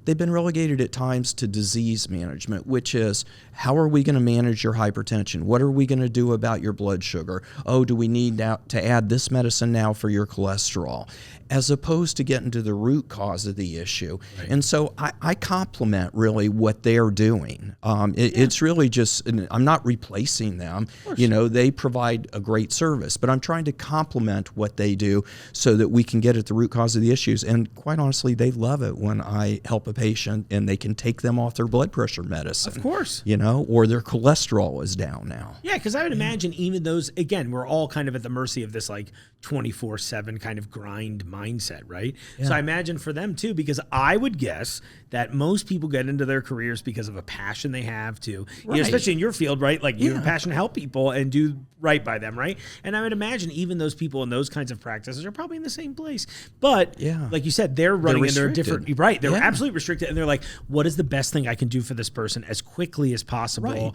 They've been relegated at times to disease management, which is, how are we going to manage your hypertension? What are we going to do about your blood sugar? Oh, do we need now to add this medicine now for your cholesterol? As opposed to getting to the root cause of the issue. Right. And so I compliment really what they're doing. It's really just, I'm not replacing them. They provide a great service, but I'm trying to complement what they do so that we can get at the root cause of the issues. And quite honestly, they love it when I help a patient and they can take them off their blood pressure medicine. Of course. Or their cholesterol is down now. Yeah, because I would imagine even those, again, we're all kind of at the mercy of this like 24/7 kind of grind mindset, right? Yeah. So I imagine for them too, because I would guess that most people get into their careers because of a passion they have to, especially in your field, right? Like you have a passion to help people and do right by them, right? And I would imagine even those people in those kinds of practices are probably in the same place. But like you said, they're running into a different, right? They're absolutely restricted. And they're like, what is the best thing I can do for this person as quickly as possible? Right.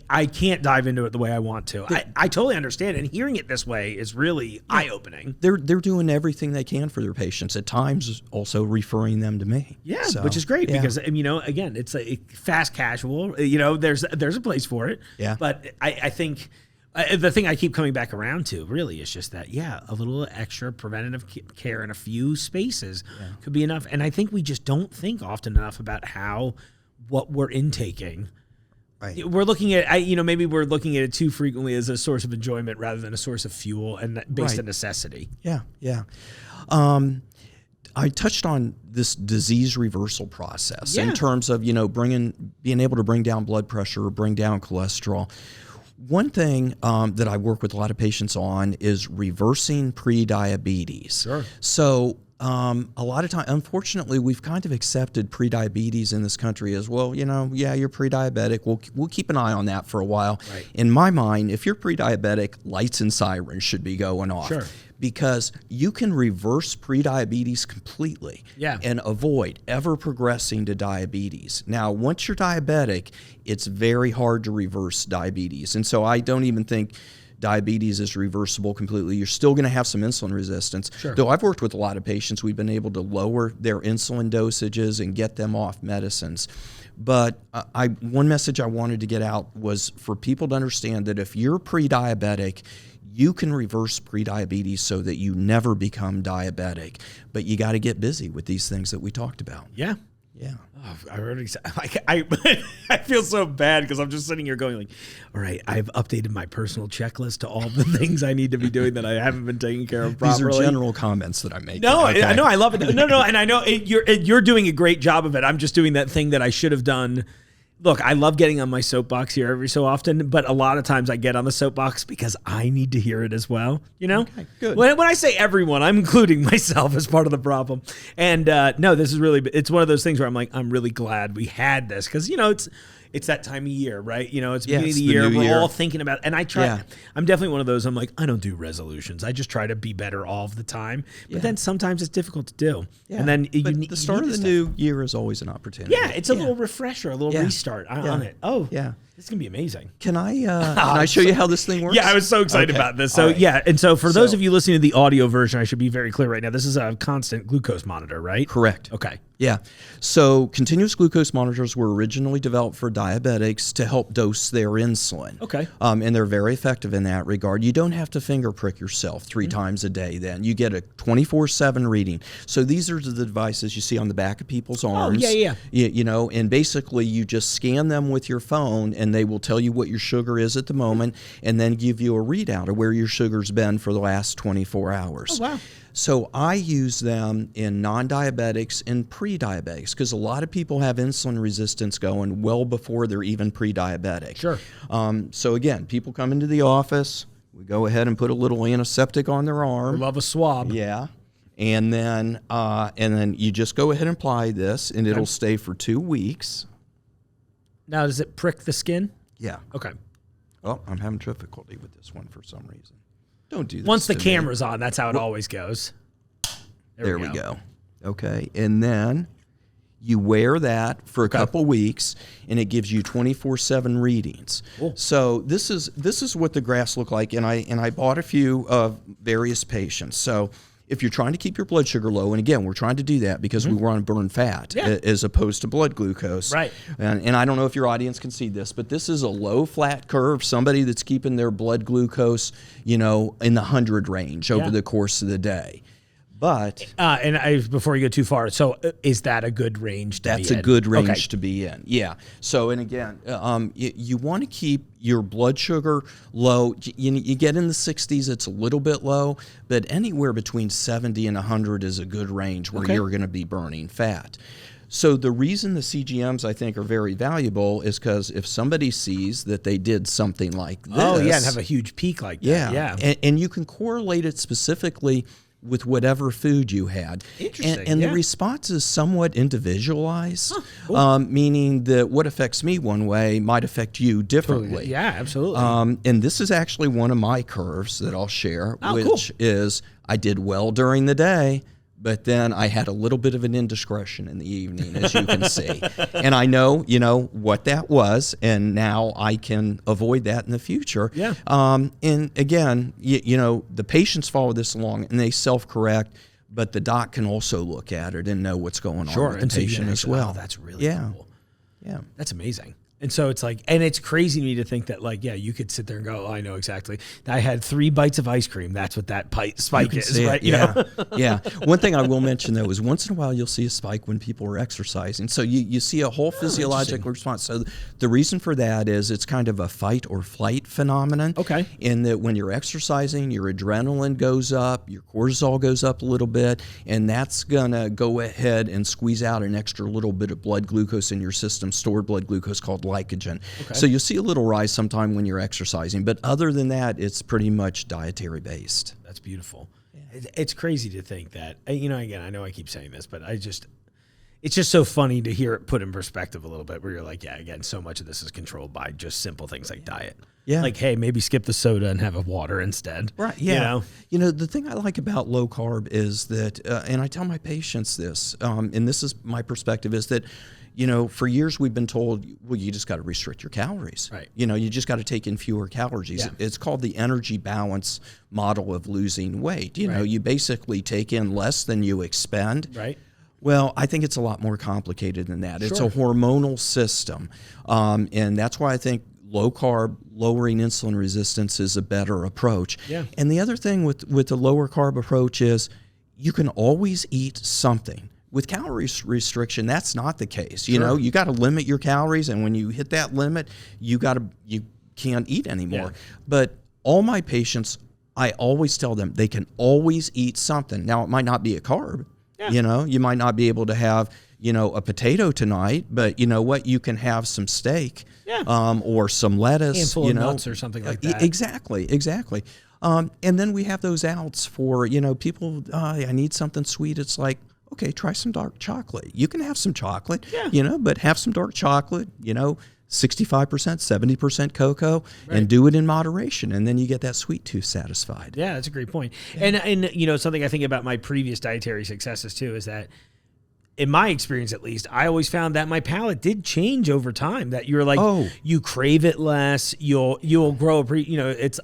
I can't dive into it the way I want to. I totally understand, and hearing it this way is really eye-opening. They're doing everything they can for their patients, at times also referring them to me. Yeah, which is great because, again, it's a fast casual. There's a place for it. Yeah. But I think the thing I keep coming back around to really is just that, a little extra preventative care in a few spaces could be enough. And I think we just don't think often enough about what we're intaking. Right. We're looking at, maybe we're looking at it too frequently as a source of enjoyment rather than a source of fuel and based on necessity. Yeah. I touched on this disease reversal process in terms of, being able to bring down blood pressure or bring down cholesterol. One thing that I work with a lot of patients on is reversing prediabetes. Sure. So a lot of time, unfortunately, we've kind of accepted prediabetes in this country as well. You're pre-diabetic. We'll keep an eye on that for a while. Right. In my mind, if you're pre-diabetic, lights and sirens should be going off. Sure. Because you can reverse prediabetes completely and avoid ever progressing to diabetes. Now, once you're diabetic, it's very hard to reverse diabetes. And so I don't even think diabetes is reversible completely. You're still going to have some insulin resistance. Sure. Though I've worked with a lot of patients, we've been able to lower their insulin dosages and get them off medicines. But one message I wanted to get out was for people to understand that if you're pre-diabetic, you can reverse prediabetes so that you never become diabetic. But you got to get busy with these things that we talked about. Yeah. Yeah. Oh, I already said, I feel so bad because I'm just sitting here going like, all right, I've updated my personal checklist to all the things I need to be doing that I haven't been taking care of properly. These are general comments that I make. No, okay. I know, I love it. No, and I know you're doing a great job of it. I'm just doing that thing that I should have done. Look, I love getting on my soapbox here every so often, but a lot of times I get on the soapbox because I need to hear it as well. You know, okay, good. When I say everyone, I'm including myself as part of the problem. And no, this is really, it's one of those things where I'm like, I'm really glad we had this because, you know, it's that time of year, right? You know, it's beginning of the year. We're all thinking about, and I try. Yeah. I'm definitely one of those. I'm like, I don't do resolutions. I just try to be better all of the time. But then sometimes it's difficult to do. Yeah. And then the start of the new year is always an opportunity. Yeah, it's a little refresher, a little restart on it. Oh, yeah. This is going to be amazing. Can I show you how this thing works? Yeah, I was so excited about this. So, yeah. And so for those of you listening to the audio version, I should be very clear right now. This is a constant glucose monitor, right? Correct. Okay. Yeah. So continuous glucose monitors were originally developed for diabetics to help dose their insulin. Okay. And they're very effective in that regard. You don't have to finger prick yourself 3 times a day then. You get a 24/7 reading. So these are the devices you see on the back of people's arms. Oh, yeah. You know, and basically you just scan them with your phone and they will tell you what your sugar is at the moment and then give you a readout of where your sugar's been for the last 24 hours. Oh, wow. So I use them in non-diabetics and pre-diabetics because a lot of people have insulin resistance going well before they're even pre-diabetic. Sure. So again, people come into the office, we go ahead and put a little antiseptic on their arm. We love a swab. Yeah. And then you just go ahead and apply this and it'll stay for 2 weeks. Now, does it prick the skin? Yeah. Okay. Oh, I'm having difficulty with this one for some reason. Don't do this. Once the camera's on, that's how it always goes. There we go. Okay. And then you wear that for a couple weeks, and it gives you 24/7 readings. Cool. So this is what the graphs look like, and I bought a few of various patients. So if you're trying to keep your blood sugar low, and again, we're trying to do that because we want to burn fat as opposed to blood glucose. Right. And I don't know if your audience can see this, but this is a low flat curve, somebody that's keeping their blood glucose, you know, in the 100 range over the course of the day. But before you go too far, so is that a good range to be in? That's a good range to be in, yeah. So, and again, you want to keep your blood sugar low. You get in the 60s, it's a little bit low, but anywhere between 70 and 100 is a good range where you're going to be burning fat. So the reason the CGMs, I think, are very valuable is because if somebody sees that they did something like this. Oh, yeah, and have a huge peak like that. Yeah. And you can correlate it specifically with whatever food you had. Interesting. And the response is somewhat individualized, meaning that what affects me one way might affect you differently. Yeah, absolutely. And this is actually one of my curves that I'll share, which is I did well during the day, but then I had a little bit of an indiscretion in the evening, as you can see. And I know, what that was, and now I can avoid that in the future. Yeah. And again, the patients follow this along, and they self-correct, but the doc can also look at it and know what's going on with the patient as well. Oh, that's really cool. Yeah. That's amazing. And so it's like, and it's crazy to me to think that you could sit there and go, oh, I know exactly. I had 3 bites of ice cream. That's what that spike is, right? Yeah. One thing I will mention, though, is once in a while you'll see a spike when people are exercising. So you see a whole physiological response. So the reason for that is it's kind of a fight or flight phenomenon. Okay. In that when you're exercising, your adrenaline goes up, your cortisol goes up a little bit, and that's going to go ahead and squeeze out an extra little bit of blood glucose in your system, stored blood glucose called glycogen. Okay. So you'll see a little rise sometime when you're exercising, but other than that, it's pretty much dietary based. That's beautiful. Yeah. It's crazy to think that, again, I know I keep saying this, but it's just so funny to hear it put in perspective a little bit where you're like, again, so much of this is controlled by just simple things like diet. Yeah. Like, hey, maybe skip the soda and have a water instead. Right. Yeah. The thing I like about low carb is that, and I tell my patients this, and this is my perspective, is that for years we've been told, well, you just got to restrict your calories. Right. You just got to take in fewer calories. Yeah. It's called the energy balance model of losing weight. You basically take in less than you expend. Right. Well, I think it's a lot more complicated than that. It's a hormonal system, and that's why I think low carb, lowering insulin resistance is a better approach. Yeah. And the other thing with the lower carb approach is you can always eat something. With calorie restriction, that's not the case. You know, you got to limit your calories, and when you hit that limit, you can't eat anymore. Yeah. But all my patients, I always tell them they can always eat something. Now, it might not be a carb. Yeah. You know, you might not be able to have, you know, a potato tonight, but you know what? You can have some steak, or some lettuce, handful of nuts or something like that. Exactly. And then we have those outs for, you know, people, I need something sweet. It's like, okay, try some dark chocolate. You can have some chocolate, you know, but have some dark chocolate, you know, 65%, 70% cocoa, and do it in moderation. And then you get that sweet tooth satisfied. Yeah, that's a great point. Yeah. And you know, something I think about my previous dietary successes too is that, in my experience at least, I always found that my palate did change over time. That you're like, you crave it less. You'll grow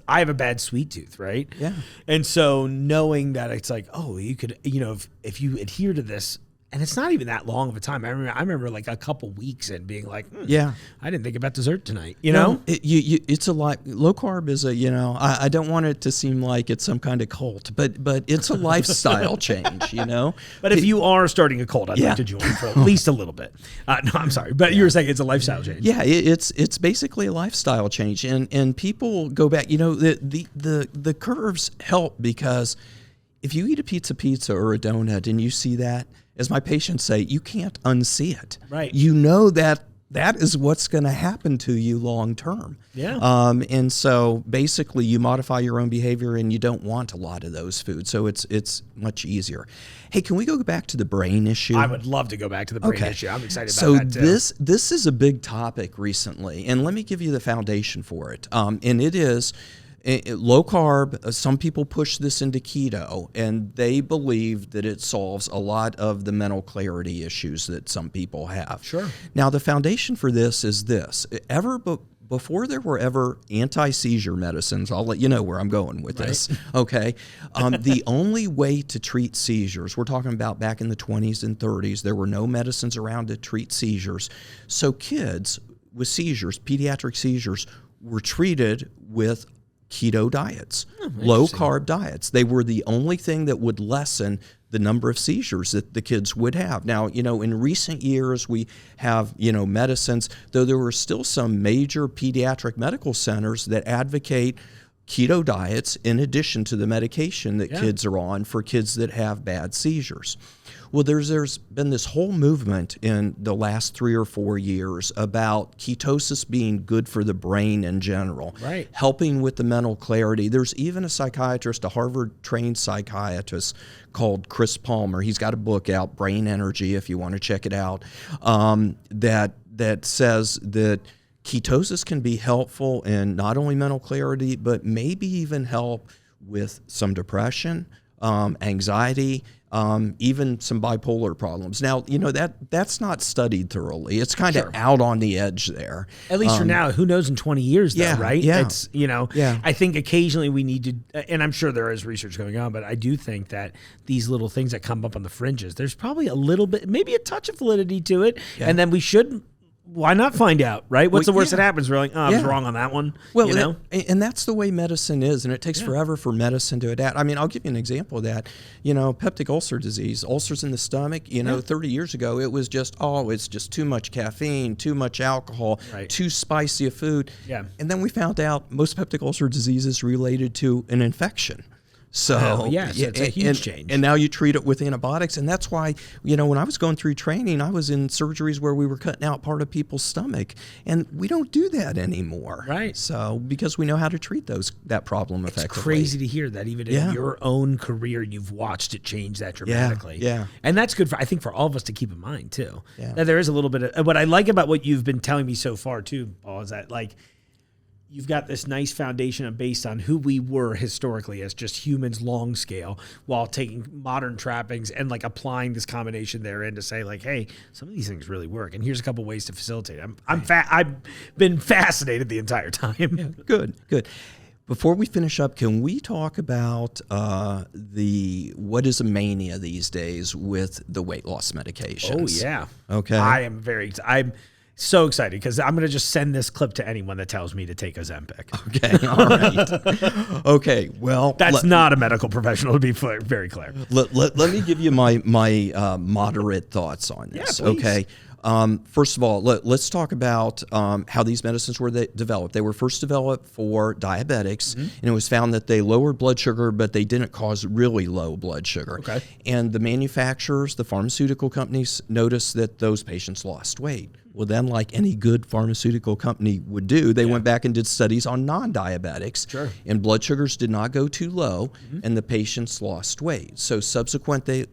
I have a bad sweet tooth, right? Yeah. And so knowing that it's like, you could, you know, if you adhere to this, and it's not even that long of a time. I remember like a couple weeks and being like, I didn't think about dessert tonight. You know, it's a lot. Low carb is a, you know, I don't want it to seem like it's some kind of cult, but it's a lifestyle change, you know. But if you are starting a cult, I'd like to join for at least a little bit. No, I'm sorry, but you were saying it's a lifestyle change. Yeah, it's basically a lifestyle change, and people go back. You know, the curves help because if you eat a pizza or a donut and you see that, as my patients say, you can't unsee it. Right. You know that is what's going to happen to you long term. Yeah. And so basically you modify your own behavior and you don't want a lot of those foods. So it's much easier. Hey, can we go back to the brain issue? I would love to go back to the brain issue. I'm excited about that too. So this is a big topic recently, and let me give you the foundation for it. And it is low carb. Some people push this into keto, and they believe that it solves a lot of the mental clarity issues that some people have. Sure. Now, the foundation for this is this. Before there were ever anti-seizure medicines, I'll let you know where I'm going with this, okay? The only way to treat seizures, we're talking about back in the 20s and 30s, there were no medicines around to treat seizures. So kids with seizures, pediatric seizures, were treated with keto diets, low carb diets. They were the only thing that would lessen the number of seizures that the kids would have. Now, you know, in recent years, we have, you know, medicines, though there were still some major pediatric medical centers that advocate keto diets in addition to the medication that kids are on for kids that have bad seizures. Well, there's been this whole movement in the last 3 or 4 years about ketosis being good for the brain in general, helping with the mental clarity. There's even a psychiatrist, a Harvard-trained psychiatrist called Chris Palmer. He's got a book out, Brain Energy, if you want to check it out, that says that ketosis can be helpful in not only mental clarity, but maybe even help with some depression, anxiety, even some bipolar problems. Now, you know, that's not studied thoroughly. It's kind of out on the edge there. At least for now. Who knows in 20 years, though, right? Yeah. It's, you know, I think occasionally we need to, and I'm sure there is research going on, but I do think that these little things that come up on the fringes, there's probably a little bit, maybe a touch of validity to it. Yeah. And then we should, why not find out, right? What's the worst that happens? We're like, I was wrong on that one. Well, you know? And that's the way medicine is, and it takes forever for medicine to adapt. I mean, I'll give you an example of that. You know, peptic ulcer disease, ulcers in the stomach, you know, 30 years ago, it was just, it's just too much caffeine, too much alcohol, too spicy a food. Yeah. And then we found out most peptic ulcer disease is related to an infection. So, it's a huge change. And now you treat it with antibiotics. And that's why, you know, when I was going through training, I was in surgeries where we were cutting out part of people's stomach. And we don't do that anymore. Right. So, because we know how to treat that problem effectively. It's crazy to hear that even in your own career, you've watched it change that dramatically. Yeah. And that's good, I think, for all of us to keep in mind, too. Yeah. That there is a little bit of, what I like about what you've been telling me so far, too, Paul, is that, like, you've got this nice foundation based on who we were historically as just humans, long scale, while taking modern trappings and like applying this combination therein to say like, hey, some of these things really work, and here's a couple ways to facilitate. I've been fascinated the entire time. Good. Before we finish up, can we talk about what is a mania these days with the weight loss medications? Oh, yeah. Okay. I'm so excited because I'm going to just send this clip to anyone that tells me to take Ozempic. Okay. All right. Okay. Well, That's not a medical professional, to be very clear. Let me give you my moderate thoughts on this. Yeah, please. Okay. First of all, let's talk about how these medicines were developed. They were first developed for diabetics, and it was found that they lowered blood sugar, but they didn't cause really low blood sugar. Okay. And the manufacturers, the pharmaceutical companies, noticed that those patients lost weight. Well, then, like any good pharmaceutical company would do, they went back and did studies on non-diabetics, Sure. and blood sugars did not go too low, and the patients lost weight. So subsequently,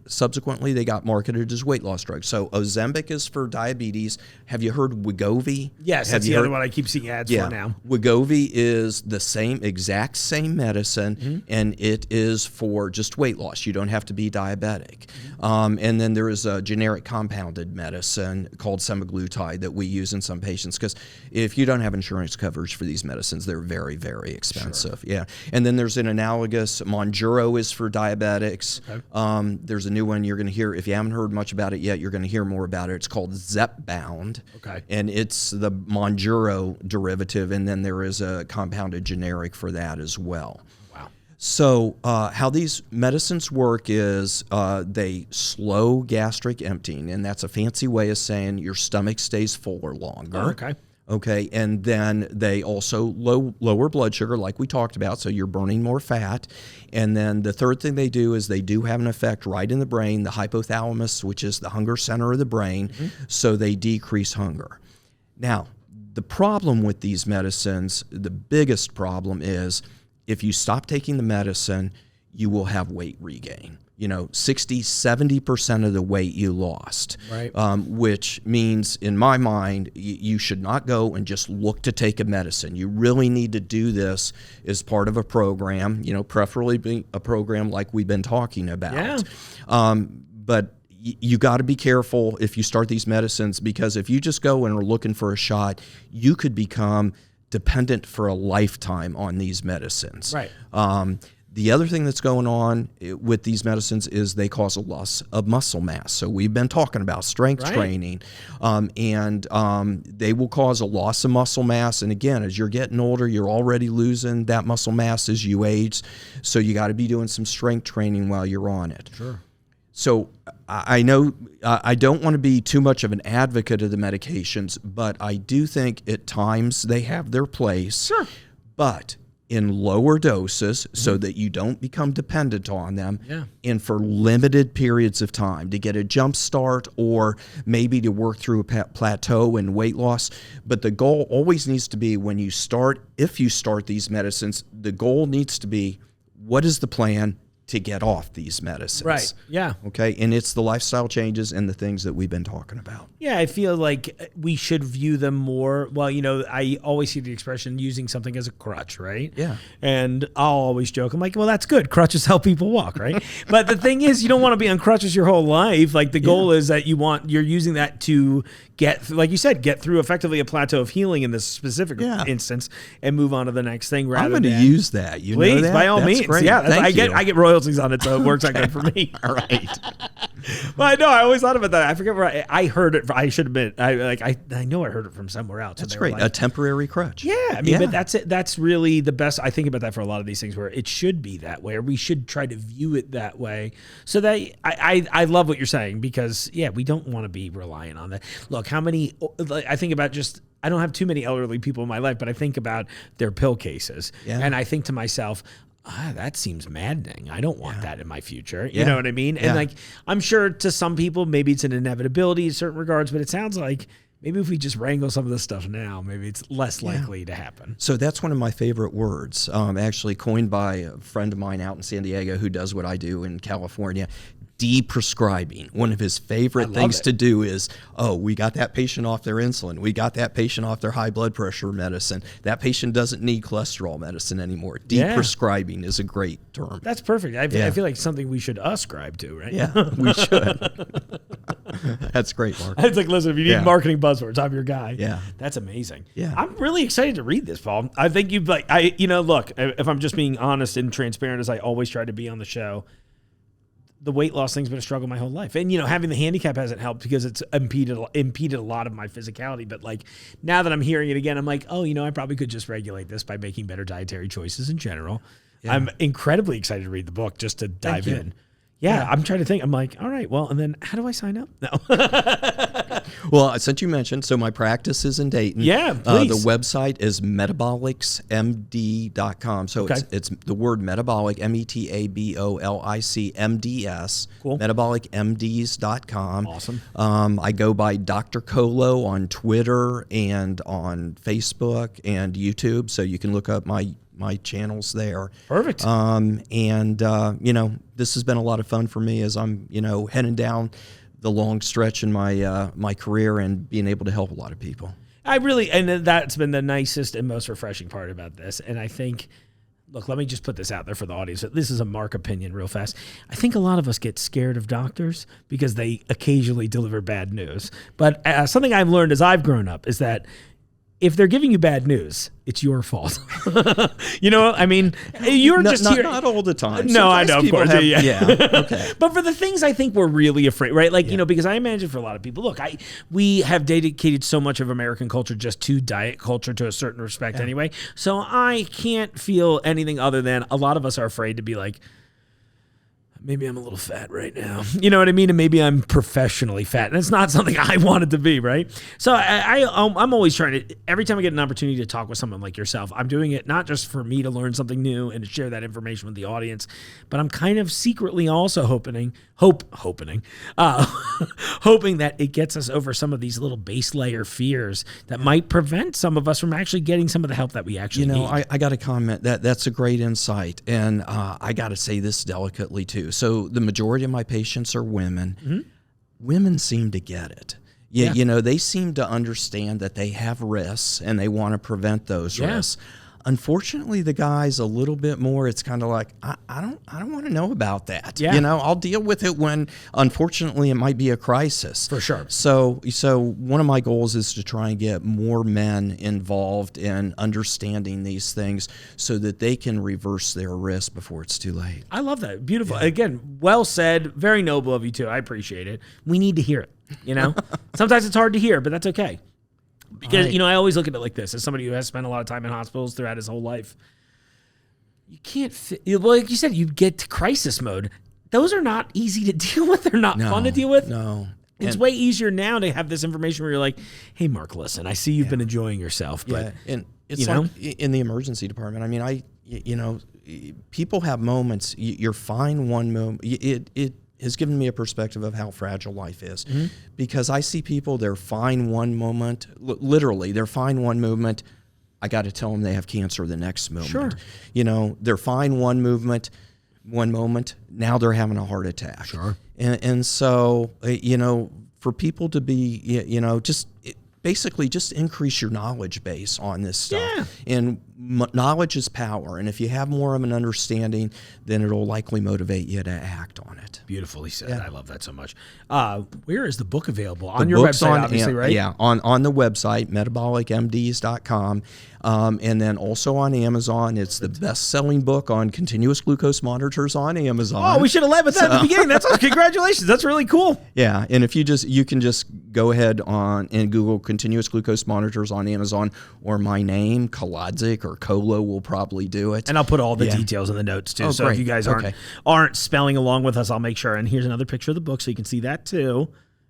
they got marketed as weight loss drugs. So Ozempic is for diabetes. Have you heard Wegovy? Yes, Have that's you the heard? other one I keep seeing ads Yeah, for now. Wegovy is the exact same medicine, and it is for just weight loss. You don't have to be diabetic. And then there is a generic compounded medicine called semaglutide that we use in some patients, because if you don't have insurance coverage for these medicines, they're very, very expensive. Sure. Yeah. And then there's an analogous, Mounjaro is for diabetics. Okay. There's a new one you're going to hear. If you haven't heard much about it yet, you're going to hear more about it. It's called Zepbound. Okay. And it's the Mounjaro derivative, and then there is a compounded generic for that as well. So how these medicines work is they slow gastric emptying, and that's a fancy way of saying your stomach stays fuller longer. Oh, okay. Okay, and then they also lower blood sugar, like we talked about, so you're burning more fat. And then the third thing they do is they do have an effect right in the brain, the hypothalamus, which is the hunger center of the brain, so they decrease hunger. Now, the problem with these medicines, the biggest problem is, if you stop taking the medicine, you will have weight regain. 60-70% of the weight you lost, right? Which means, in my mind, you should not go and just look to take a medicine. You really need to do this as part of a program, preferably a program like we've been talking about. Yeah. But you got to be careful if you start these medicines, because if you just go and are looking for a shot, you could become dependent for a lifetime on these medicines. Right. The other thing that's going on with these medicines is they cause a loss of muscle mass. So we've been talking about strength training, and they will cause a loss of muscle mass. And again, as you're getting older, you're already losing that muscle mass as you age. So you got to be doing some strength training while you're on it. Sure. So I know I don't want to be too much of an advocate of the medications, but I do think at times they have their place. Sure. But in lower doses, so that you don't become dependent on them, and for limited periods of time to get a jump start, or maybe to work through a plateau in weight loss. But the goal always needs to be, if you start these medicines, the goal needs to be, what is the plan to get off these medicines? Right. Yeah. Okay. And it's the lifestyle changes and the things that we've been talking about. Yeah, I feel like we should view them more. Well, I always see the expression using something as a crutch, right? Yeah. And I'll always joke, I'm like, well, that's good. Crutches help people walk, right? But the thing is, you don't want to be on crutches your whole life. Like, the goal is that you're using that to get, like you said, get through effectively a plateau of healing in this specific instance, and move on to the next thing. I'm going to use that. Please, by all means. Great. Yeah, I get royalties on it, so it works out good for me. All right. Well, I know. I always thought about that. I forget where I heard it. I should admit, I know I heard it from somewhere else. That's great. A temporary crutch. Yeah, I mean, but that's it. That's really the best. I think about that for a lot of these things, where it should be that way, or we should try to view it that way. So that I love what you're saying, because we don't want to be reliant on that. Look, how many? I think about I don't have too many elderly people in my life, but I think about their pill cases, and I think to myself, that seems maddening. I don't want that in my future. You know what I mean? And I'm sure to some people, maybe it's an inevitability in certain regards, but it sounds like maybe if we just wrangle some of this stuff now, maybe it's less likely to happen. So that's one of my favorite words, actually coined by a friend of mine out in San Diego who does what I do in California. De-prescribing. One of his favorite things to do is, we got that patient off their insulin. We got that patient off their high blood pressure medicine. That patient doesn't need cholesterol medicine anymore. De-prescribing is a great term. That's perfect. I feel like something we should ascribe to, right? Yeah, we should. That's great, Mark. It's like, listen, if you need Yeah. marketing buzzwords, I'm your guy. Yeah. That's amazing. Yeah. I'm really excited to read this, Paul. I think you've look, if I'm just being honest and transparent as I always try to be on the show, the weight loss thing's been a struggle my whole life. And, having the handicap hasn't helped because it's impeded a lot of my physicality. But like now that I'm hearing it again, I'm like, oh, I probably could just regulate this by making better dietary choices in general. Yeah. I'm incredibly excited to read the book just to dive in. Yeah, I'm trying to think. I'm like, all right, well, and then how do I sign up? No. Well, since you mentioned, so my practice is in Dayton. Yeah, please. The website is metabolicsmd.com. So it's the word metabolic, METABOLIC, Cool. Metabolicmds.com. Awesome. I go by Dr. Colo on Twitter and on Facebook and YouTube. So you can look up my channels there. Perfect. This has been a lot of fun for me as I'm, heading down the long stretch in my career and being able to help a lot of people. And that's been the nicest and most refreshing part about this. And I think, look, let me just put this out there for the audience. This is a Mark opinion real fast. I think a lot of us get scared of doctors because they occasionally deliver bad news. But something I've learned as I've grown up is that if they're giving you bad news, it's your fault. I mean, you're just here. Not all the time. No, I know, of course. Yeah. Okay. But for the things I think we're really afraid, right? Like, because I imagine for a lot of people, look, we have dedicated so much of American culture just to diet culture to a certain respect anyway. So I can't feel anything other than a lot of us are afraid to be like, maybe I'm a little fat right now. You know what I mean? And maybe I'm professionally fat. And it's not something I wanted to be, right? So I'm always trying to, every time I get an opportunity to talk with someone like yourself, I'm doing it not just for me to learn something new and to share that information with the audience, but I'm kind of secretly also hoping that it gets us over some of these little base layer fears that might prevent some of us from actually getting some of the help that we actually need. I got to comment that's a great insight. And I got to say this delicately too. So the majority of my patients are women. Mm-hmm. Women seem to get it. They seem to understand that they have risks and they want to prevent those risks. Unfortunately, the guys a little bit more. It's kind of like I don't want to know about that. Yeah. I'll deal with it when, unfortunately, it might be a crisis. For sure. So one of my goals is to try and get more men involved in understanding these things so that they can reverse their risk before it's too late. I love that. Beautiful. Yeah. Again, well said. Very noble of you too. I appreciate it. We need to hear it. Sometimes it's hard to hear, but that's okay. Because, I always look at it like this. As somebody who has spent a lot of time in hospitals throughout his whole life, you can't like you said, you get to crisis mode. Those are not easy to deal with. They're not fun to deal with. No. It's way easier now to have this information where you're like, hey, Mark, listen, I see you've been enjoying yourself. But, and it's like in the emergency department. I mean, people have moments. You're fine one moment. It has given me a perspective of how fragile life is. Mm-hmm. Because I see people, they're fine one moment, literally, they're fine one moment. I got to tell them they have cancer the next moment. Sure. They're fine one moment, now they're having a heart attack. Sure. And so, for people to be, basically just increase your knowledge base on this stuff. Yeah. And knowledge is power. And if you have more of an understanding, then it'll likely motivate you to act on it. Beautifully said. Yeah. I love that so much. Where is the book available? On your website, obviously, right? Yeah, on the website, metabolicmds.com. And then also on Amazon. It's the best-selling book on continuous glucose monitors on Amazon. Oh, we should have led with that at the beginning. That's congratulations. That's really cool. Yeah, and if you can just go ahead on and Google continuous glucose monitors on Amazon, or my name, Kolodzik or Kolo will probably do it. And I'll put all the details in the notes too. So great. if you guys aren't spelling along with us, I'll make sure. And here's another picture of the book so you can see that too.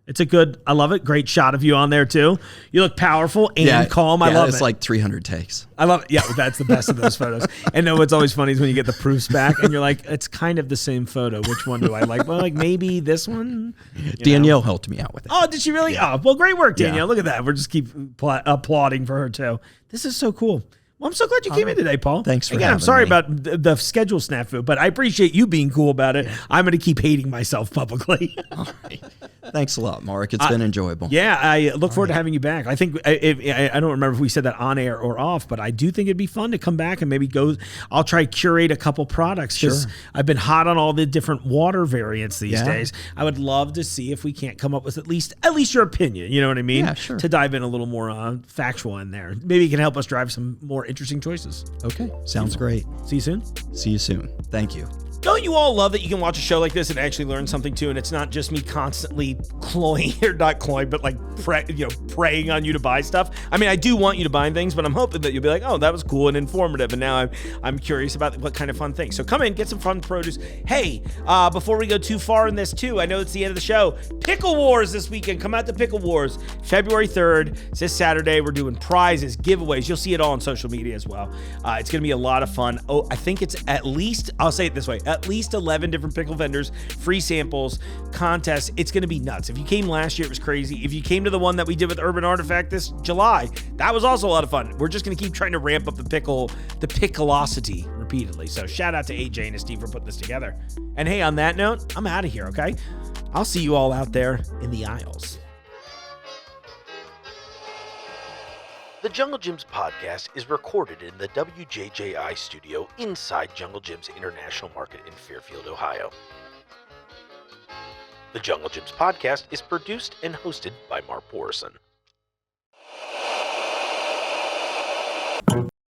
It's I love it. Great shot of you on there too. You look powerful and calm. I love it. It's like 300 takes. I love it. Yeah, that's the best of those photos. And then what's always funny is when you get the proofs back and you're like, it's kind of the same photo. Which one do I like? Well, like maybe this one. Danielle helped me out with it. Oh, did she really? Yeah. Oh, well, great work, Danielle. Yeah. Look at that. We're just keep applauding for her too. This is so cool. Well, I'm so glad you came in today, Paul. Thanks for having me. I'm sorry about the schedule snafu, but I appreciate you being cool about it. Yeah. I'm going to keep hating myself publicly. All right. Thanks a lot, Mark. It's been enjoyable. Yeah, I look forward to having you back. I think I don't remember if we said that on air or off, but I do think it'd be fun to come back and maybe go. I'll try curate a couple products because I've been hot on all the different water variants these days. I would love to see if we can't come up with at least your opinion. You know what I mean? Yeah, sure. To dive in a little more factual in there. Maybe you can help us drive some more interesting choices. Okay, sounds great. See you soon. See you soon. Thank you. Don't you all love that you can watch a show like this and actually learn something too? And it's not just me constantly cloying, or not cloying, but like preying on you to buy stuff. I mean, I do want you to buy things, but I'm hoping that you'll be like, oh, that was cool and informative. And now I'm curious about what kind of fun things. So come in, get some fun produce. Hey, before we go too far in this too, I know it's the end of the show. Pickle Wars this weekend. Come out to Pickle Wars, February 3rd. It's this Saturday. We're doing prizes, giveaways. You'll see it all on social media as well. It's going to be a lot of fun. Oh, I think it's at least, I'll say it this way, at least 11 different pickle vendors, free samples, contests. It's going to be nuts. If you came last year, it was crazy. If you came to the one that we did with Urban Artifact this July, that was also a lot of fun. We're just going to keep trying to ramp up the picklosity repeatedly. So shout out to AJ and his team for putting this together. And hey, on that note, I'm out of here, okay? I'll see you all out there in the aisles. The Jungle Gyms podcast is recorded in the WJJI studio inside Jungle Gyms International Market in Fairfield, Ohio. The Jungle Gyms podcast is produced and hosted by Mark Borison.